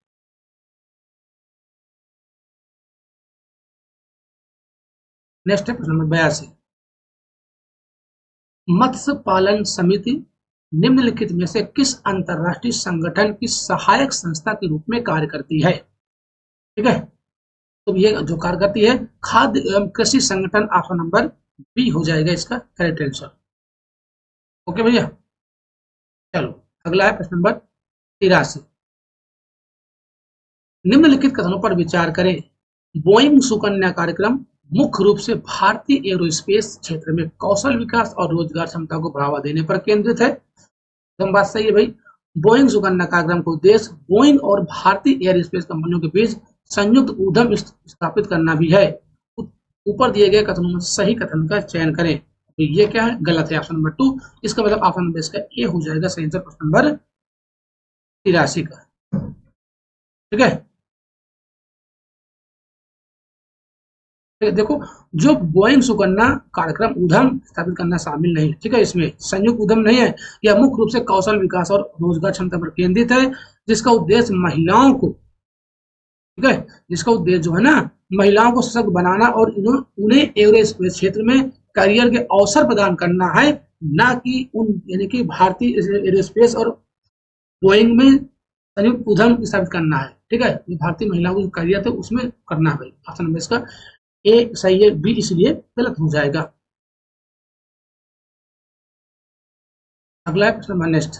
नेक्स्ट है प्रश्न नंबर 82, मत्स्य पालन समिति निम्नलिखित में से किस अंतरराष्ट्रीय संगठन की सहायक संस्था के रूप में कार्य करती है? ठीक है, तो ये जो कार्य करती है खाद्य एवं कृषि संगठन, ऑप्शन नंबर बी हो जाएगा इसका करेक्ट आंसर। ओके भैया, चलो अगला है प्रश्न नंबर 83, निम्नलिखित कथनों पर विचार करें। बोइंग सुकन्या कार्यक्रम मुख्य रूप से भारतीय एरोस्पेस क्षेत्र में कौशल विकास और रोजगार क्षमता को बढ़ावा देने पर केंद्रित है। एकदम बात सही है भाई। बोइंग सुकन्या कार्यक्रम का उद्देश्य बोइंग और भारतीय एयरस्पेस कंपनियों के बीच संयुक्त उद्यम स्थापित करना भी है। ऊपर दिए गए कथनों में सही कथन का चयन करें। तो ये क्या है? गलत है, ऑप्शन नंबर 2। इसका मतलब ऑप्शन नंबर इसका ए हो जाएगा सही आंसर प्रश्न नंबर 83 का। ठीक है, देखो, जो बोइंग सुकन्या कार्यक्रम उद्यम स्थापित करना शामिल नहीं, ठीक है, इसमें संयुक्त उद्यम नहीं है। यह मुख्य रूप से कौशल विकास और रोजगार क्षमता पर केंद्रित है, जिसका उद्देश्य महिलाओं को, ठीक है, जिसका उद्देश्य जो है ना, महिलाओं को सशक्त बनाना और उन्हें एरोस्पेस क्षेत्र में करियर के अवसर प्रदान करना है, ना कि उन यानी कि भारतीय एरोस्पेस और बोइंग में संयुक्त उद्यम स्थापित करना है। ठीक है, भारतीय महिलाओं को करियर थे उसमें करना है भाई। ऑप्शन नंबर इसका ए सही है, बी इसलिए गलत हो जाएगा। अगला है प्रश्न नंबर नेक्स्ट,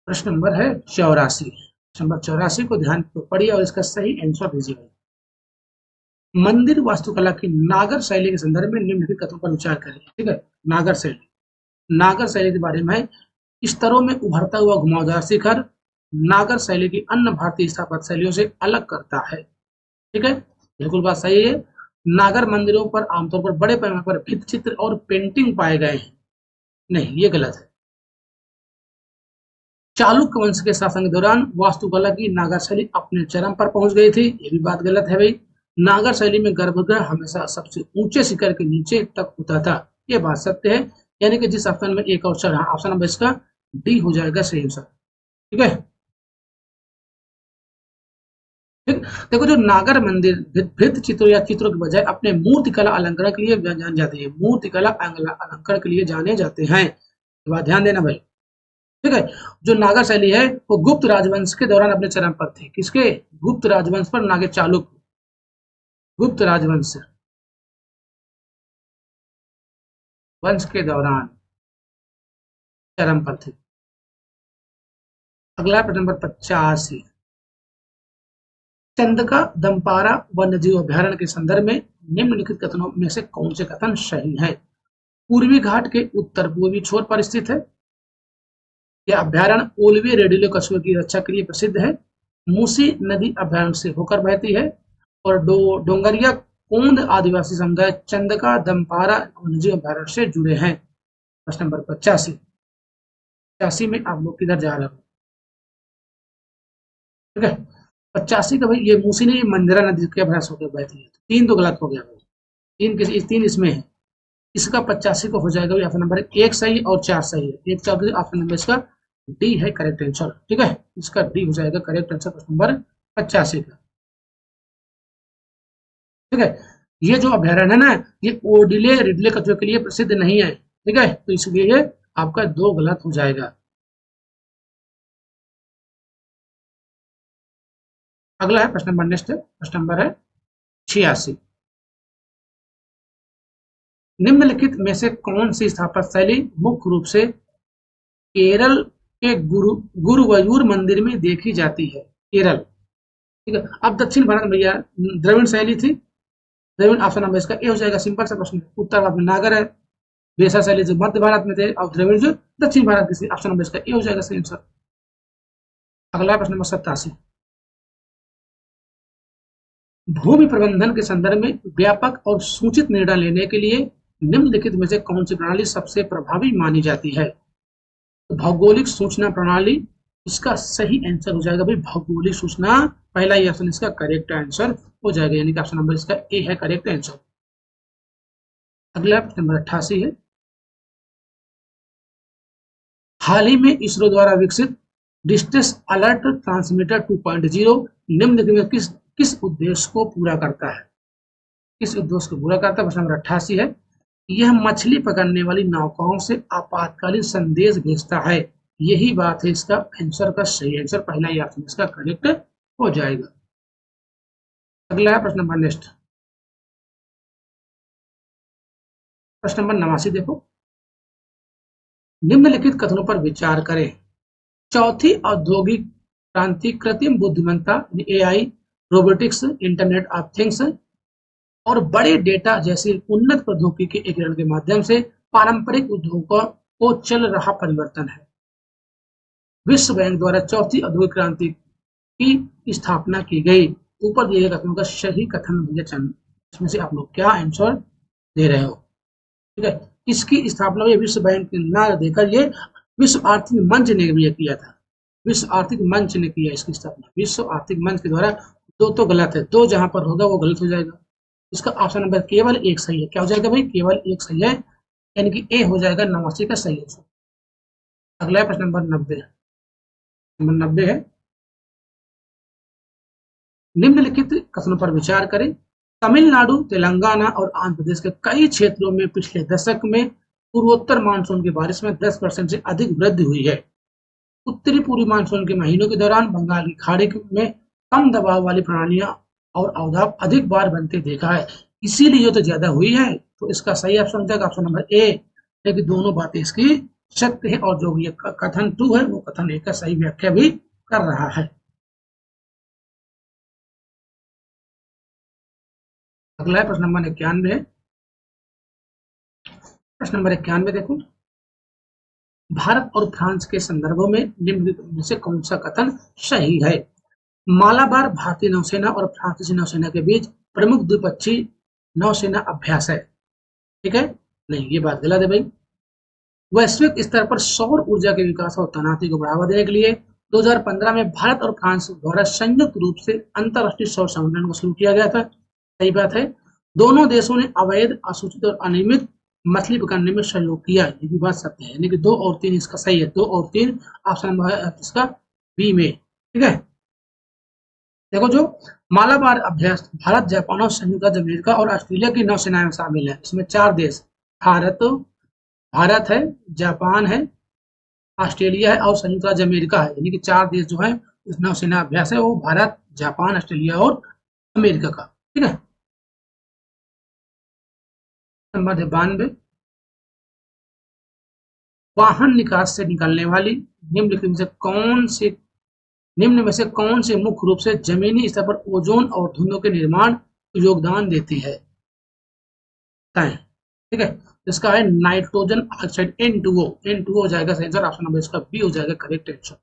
प्रश्न नंबर है 84। नंबर 84 को ध्यान पढ़िए और इसका सही आंसर दीजिएगा। मंदिर वास्तुकला की नागर शैली के संदर्भ में निम्नलिखित कथनों पर विचार करें। ठीक है, नागर शैली, नागर शैली के बारे में, स्तरों में उभरता हुआ घुमावदार शिखर नागर शैली की अन्य भारतीय स्थापत्य शैलियों से अलग करता है। ठीक है, बिल्कुल बात सही है। नागर मंदिरों पर आमतौर पर बड़े पैमाने पर भित्ति चित्र और पेंटिंग पाए गए हैं, नहीं ये गलत है। चालुक्य वंश के शासन के दौरान वास्तुकला की नागर शैली अपने चरम पर पहुंच गई थी, ये भी बात गलत है भाई। नागर शैली में गर्भगृह हमेशा सबसे ऊंचे शिखर के नीचे तक होता था, ये बात सत्य है। यानी कि जिस ऑप्शन में एक ऑप्शन है, ऑप्शन नंबर इसका डी हो जाएगा सही आंसर। ठीक है, ठीक, देखो, जो नागर मंदिर भित्ति चित्रों या चित्रों के बजाय अपने मूर्तिकला अलंकरण के लिए जाने जाते हैं, मूर्तिकला अलंकरण के लिए जाने जाते हैं। बात ध्यान देना भाई, ठीक है। जो नागा शैली है वो गुप्त राजवंश के दौरान अपने चरम पर थी। किसके? गुप्त राजवंश पर, नागे चालुक्य, गुप्त राजवंश वंश के दौरान चरम पर थी। अगला प्रश्न नंबर 85, चंदका दंपारा वन्यजीव अभयारण्य के संदर्भ में निम्नलिखित कथनों में से कौन से कथन सही है? पूर्वी घाट के उत्तर पूर्वी छोर पर स्थित है। यह अभयारण्य ओलवे रेडियो कछुए की रक्षा के लिए प्रसिद्ध है। मूसी नदी अभयारण्य से होकर बहती है। और डोंगरिया कोंद आदिवासी समुदाय चंदका दंपारा वन्यजीव अभयारण्य से जुड़े हैं। प्रश्न नंबर 85, 85 में आप लोग किधर जा रहे हो? ठीक है, 85 का भाई ये मूसी नहीं, मंजरा नदी के अभ्यास होकर बहती है। तीन तो गलत हो गया भाई, तीन इसमें है। इसका 85 का हो जाएगा भाई ऑप्शन नंबर 1 सही और 4 सही है। 1 4 ऑप्शन नंबर इसका डी है करेक्ट आंसर। ठीक है, इसका डी हो जाएगा करेक्ट आंसर प्रश्न नंबर 85 का। ठीक है, ये जो अभयारण्य है ना, ये ओडिले रिडले कछुए के लिए प्रसिद्ध नहीं है। ठीक है, तो इसलिए आपका 2 गलत हो जाएगा। अगला है प्रश्न नंबर नेक्स्ट है, प्रश्न नंबर है 86, निम्नलिखित में से कौन सी स्थापत्य शैली मुख्य रूप से केरल के गुरुवायूर मंदिर में देखी जाती है? केरल। ठीक है, अब दक्षिण भारत में भैया द्रविड़ शैली थी। द्रविड़ ऑप्शन नंबर इसका ए हो जाएगा, सिंपल सा प्रश्न। उत्तर भारत में नागर है। वेसा शैली जो मध्य भारत में थे और द्रविड़ जो दक्षिण भारत की, ऑप्शन नंबर इसका ए हो जाएगा सही आंसर। अगला प्रश्न नंबर 87, भूमि प्रबंधन के संदर्भ में व्यापक और सूचित निर्णय लेने के लिए निम्नलिखित में से कौन सी प्रणाली सबसे प्रभावी मानी जाती है? तो भौगोलिक सूचना प्रणाली इसका सही आंसर हो जाएगा भाई, भौगोलिक सूचना। पहला ही ऑप्शन इसका करेक्ट आंसर हो जाएगा, यानी कि ऑप्शन नंबर इसका ए है करेक्ट आंसर। अगला नंबर 88 है, हाल ही में इसरो द्वारा विकसित डिस्टेंस अलर्ट ट्रांसमीटर 2.0 निम्नलिखित में किस उद्देश्य को पूरा करता है? किस उद्देश्य को पूरा करता है? प्रश्न नंबर 88 है, यह मछली पकड़ने वाली नौकाओं से आपातकालीन संदेश भेजता है। यही बात है इसका आंसर का सही आंसर, पहला ही ऑप्शन इसका करेक्ट हो जाएगा। अगला है प्रश्न नंबर नेक्स्ट, प्रश्न नंबर 89 देखो, निम्नलिखित कथनों पर विचार करें। चौथी औद्योगिक क्रांति कृत्रिम बुद्धिमत्ता AI, robotics, internet of things और बड़े डेटा जैसी उन्नत प्रौद्योगिकी के एकीकरण के माध्यम से पारंपरिक उद्योगों को चल रहा परिवर्तन है। विश्व बैंक द्वारा चौथी औद्योगिक क्रांति की स्थापना की गई। ऊपर दिए गए कथनों का सही कथन मुझे चाहिए, इसमें से आप लोग क्या आंसर दे रहे हो? ठीक है, इसकी स्थापना विश्व बैंक ना देकर ये विश्व आर्थिक मंच ने भी किया था। विश्व आर्थिक मंच ने किया इसकी स्थापना, विश्व आर्थिक मंच के द्वारा। दो तो गलत है, दो जहां पर होगा वो गलत हो जाएगा। इसका ऑप्शन नंबर केवल 1 सही है। क्या हो जाएगा भाई? केवल 1 सही है, यानी कि ए हो जाएगा 89 का सही आंसर। अगला प्रश्न नंबर 90, नंबर 90 है, निम्नलिखित कथनों पर विचार करें। तमिलनाडु, तेलंगाना और आंध्र प्रदेश के कई क्षेत्रों में पिछले दशक में पूर्वोत्तर मानसून की बारिश में 10% से अधिक वृद्धि हुई है। उत्तरी पूर्वी मानसून के महीनों के दौरान बंगाल की खाड़ी में कम दबाव वाली प्रणालियां और अवदाब अधिक बार बनते देखा है, इसीलिए तो ज्यादा हुई है। तो इसका सही ऑप्शन हो जाएगा ऑप्शन नंबर ए, लेकिन दोनों बातें इसकी सत्य है और जो ये कथन 2 है वो कथन ए का सही व्याख्या भी कर रहा है। अगला है प्रश्न नंबर 91 है। प्रश्न नंबर 91 देखो, भारत और फ्रांस के संदर्भों में निम्नलिखित में से कौन सा कथन सही है? मालाबार भारतीय नौसेना और फ्रांसीसी नौसेना के बीच प्रमुख द्विपक्षीय नौसेना अभ्यास है। ठीक है, नहीं ये बात गलत है भाई। वैश्विक स्तर पर सौर ऊर्जा के विकास और तैनाती को बढ़ावा देने के लिए 2015 में भारत और फ्रांस द्वारा संयुक्त रूप से अंतरराष्ट्रीय सौर संगठन को शुरू किया गया था। सही बात है, दोनों देशों ने अवैध, असूचित और अनियमित मछली पकड़ने में सहयोग किया, ये भी बात सत्य है। यानी कि 2 और 3 इसका सही है, 2 और 3 ऑप्शन नंबर है इसका बी में। ठीक है, देखो जो मालाबार अभ्यास भारत, जापान और संयुक्त राज्य अमेरिका और ऑस्ट्रेलिया की नौसेना में शामिल है। इसमें 4 देश, भारत, भारत है, जापान है, ऑस्ट्रेलिया है और संयुक्त राज्य अमेरिका है। यानी कि 4 देश जो है इस नौसेना अभ्यास है वो भारत, जापान, ऑस्ट्रेलिया और अमेरिका का। ठीक है। नंबर है 92, वाहन निकास से निकलने वाली निम्न में से कौन से मुख्य रूप से जमीनी स्तर पर ओजोन और धुंधों के निर्माण योगदान देती है? ठीक है। इसका है नाइट्रोजन ऑक्साइड N2O। N2O हो जाएगा सही आंसर, ऑप्शन नंबर इसका बी हो जाएगा करेक्ट आंसर।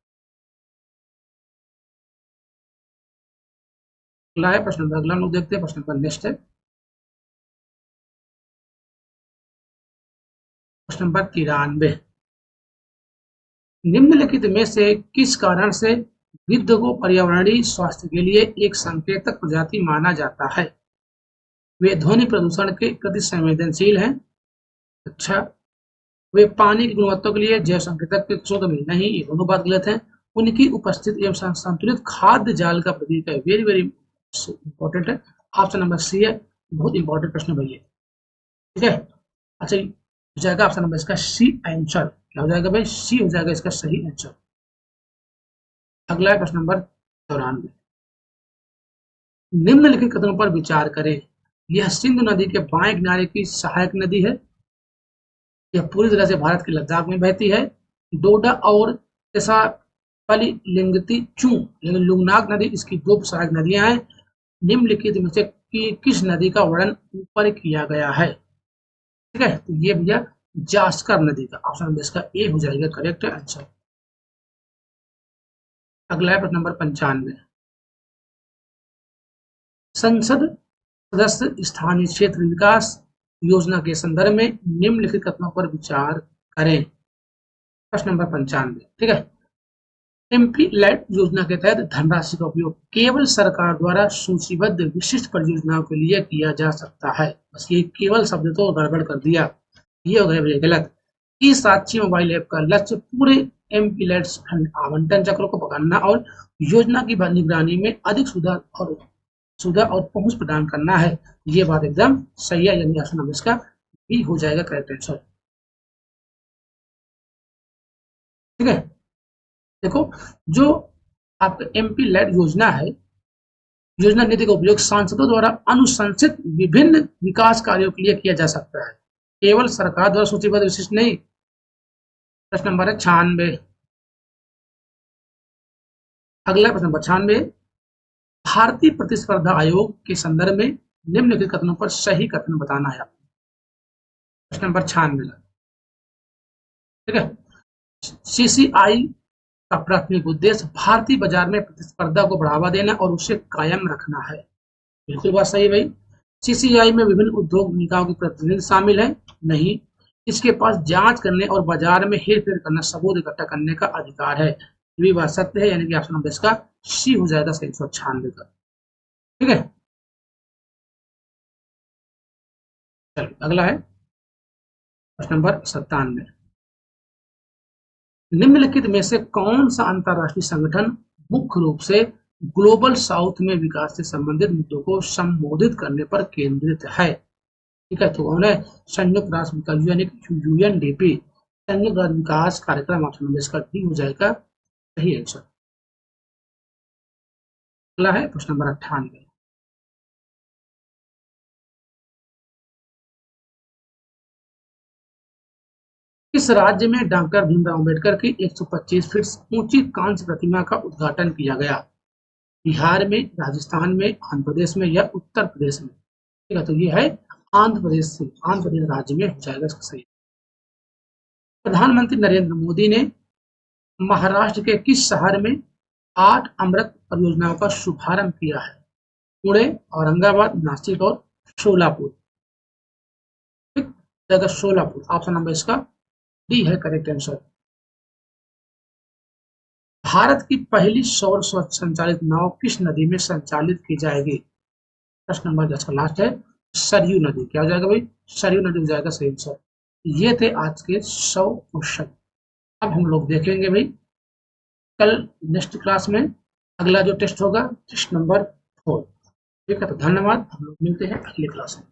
अगला है प्रश्न नंबर, अगला लोग देखते हैं प्रश्न नंबर नेक्स्ट है प्रश्न नंबर 93। निम्नलिखित में से किस कारण से गिद्ध को पर्यावरणीय स्वास्थ्य के लिए एक संकेतक प्रजाति माना जाता है? वे ध्वनि प्रदूषण के प्रति संवेदनशील हैं। अच्छा, वे पानी की गुणवत्ता के लिए जैव संकेतक के स्रोत में नहीं, ये दोनों बात गलत है। उनकी उपस्थिति एवं संतुलित खाद्य जाल का प्रतीक है। वेरी वेरी इंपॉर्टेंट है, ऑप्शन नंबर सी है, बहुत इंपॉर्टेंट प्रश्न भैया। ठीक है। अच्छा, हो जाएगा ऑप्शन नंबर इसका सी आंसर। क्या हो जाएगा भाई? सी हो जाएगा इसका सही आंसर। अगला है प्रश्न नंबर 94। निम्नलिखित कथनों पर विचार करें। यह सिंधु नदी के बाएं किनारे की सहायक नदी है। यह पूरी तरह से भारत के लद्दाख में बहती है। डोडा और लिंगती चू लुंगनाक नदी इसकी 2 सहायक नदियां हैं। निम्नलिखित में से किस नदी का वर्णन ऊपर किया गया है? ठीक है, तो ये भैया जास्कर नदी का, ऑप्शन नंबर इसका ए हो जाएगा करेक्ट आंसर। अगला है प्रश्न नंबर 95। संसद सदस्य स्थानीय क्षेत्र विकास योजना के संदर्भ में निम्नलिखित कथनों पर विचार करें। प्रश्न नंबर 95। ठीक है। एमपी लैड योजना के तहत धनराशि का उपयोग केवल सरकार द्वारा सूचीबद्ध विशिष्ट परियोजनाओं के लिए किया जा सकता है। बस ये केवल शब्द तो गड़बड़ कर दिया, ये हो गया गलत। इस साक्षी मोबाइल ऐप का लक्ष्य पूरे एमपी लैड फंड आवंटन चक्रों को पकड़ना और योजना की निगरानी में अधिक सुविधा और पहुंच प्रदान करना है। ये बात एकदम सही है, यानी ऑप्शन नंबर इसका बी हो जाएगा करेक्ट आंसर। ठीक है। देखो, जो आपका एमपी लैड योजना है, योजना नीति का उपयोग सांसदों द्वारा अनुशंसित विभिन्न विकास कार्यों के लिए किया जा सकता है, केवल सरकार द्वारा सूचीबद्ध विशिष्ट नहीं। प्रश्न नंबर है 96। अगला प्रश्न नंबर 96। भारतीय प्रतिस्पर्धा आयोग के संदर्भ में निम्नलिखित कथनों पर सही कथन बताना है आपको। प्रश्न नंबर 96। ठीक है। सीसीआई का प्राथमिक उद्देश्य भारतीय बाजार में प्रतिस्पर्धा को बढ़ावा देना और उसे कायम रखना है। बिल्कुल बात सही भाई। सीसीआई में विभिन्न उद्योग निकायों के प्रतिनिधि शामिल हैं? नहीं। इसके पास जांच करने और बाजार में हेरफेर करना, सबूत इकट्ठा करने का अधिकार है। ये भी बात सत्य है, यानी कि ऑप्शन नंबर इसका सी हो जाएगा 196 का। ठीक है। चलिए अगला है प्रश्न नंबर 97। निम्नलिखित में से कौन सा अंतरराष्ट्रीय संगठन मुख्य रूप से ग्लोबल साउथ में विकास से संबंधित मुद्दों को संबोधित करने पर केंद्रित है? ठीक है, तो कौन है? संयुक्त राष्ट्र विकास यानी यूएनडीपी, संयुक्त राष्ट्र विकास कार्यक्रम, ऑप्शन नंबर इसका डी हो जाएगा सही आंसर। अगला है प्रश्न नंबर 98। किस राज्य में डॉक्टर भीमराव अम्बेडकर की 125 फीट ऊंची कांस्य प्रतिमा का उद्घाटन किया गया? बिहार में, राजस्थान में, आंध्र प्रदेश में या उत्तर प्रदेश में? ठीक है, तो ये है आंध्र प्रदेश राज्य में हो जाएगा इसका सही। प्रधानमंत्री नरेंद्र मोदी ने महाराष्ट्र के किस शहर में 8 अमृत परियोजनाओं का शुभारंभ किया है? पुणे, औरंगाबाद, नासिक और सोलापुर। ठीक, सोलापुर, ऑप्शन नंबर इसका डी है करेक्ट आंसर। भारत की पहली सौर संचालित नाव किस नदी में संचालित की जाएगी? प्रश्न नंबर 10 का लास्ट है सरयू नदी। क्या हो जाएगा भाई? सरयू नदी हो जाएगा सही आंसर। ये थे आज के 100 क्वेश्चन। अब हम लोग देखेंगे भाई कल नेक्स्ट क्लास में अगला जो टेस्ट होगा टेस्ट नंबर 4। ठीक है, तो धन्यवाद, हम लोग मिलते हैं अगले क्लास में।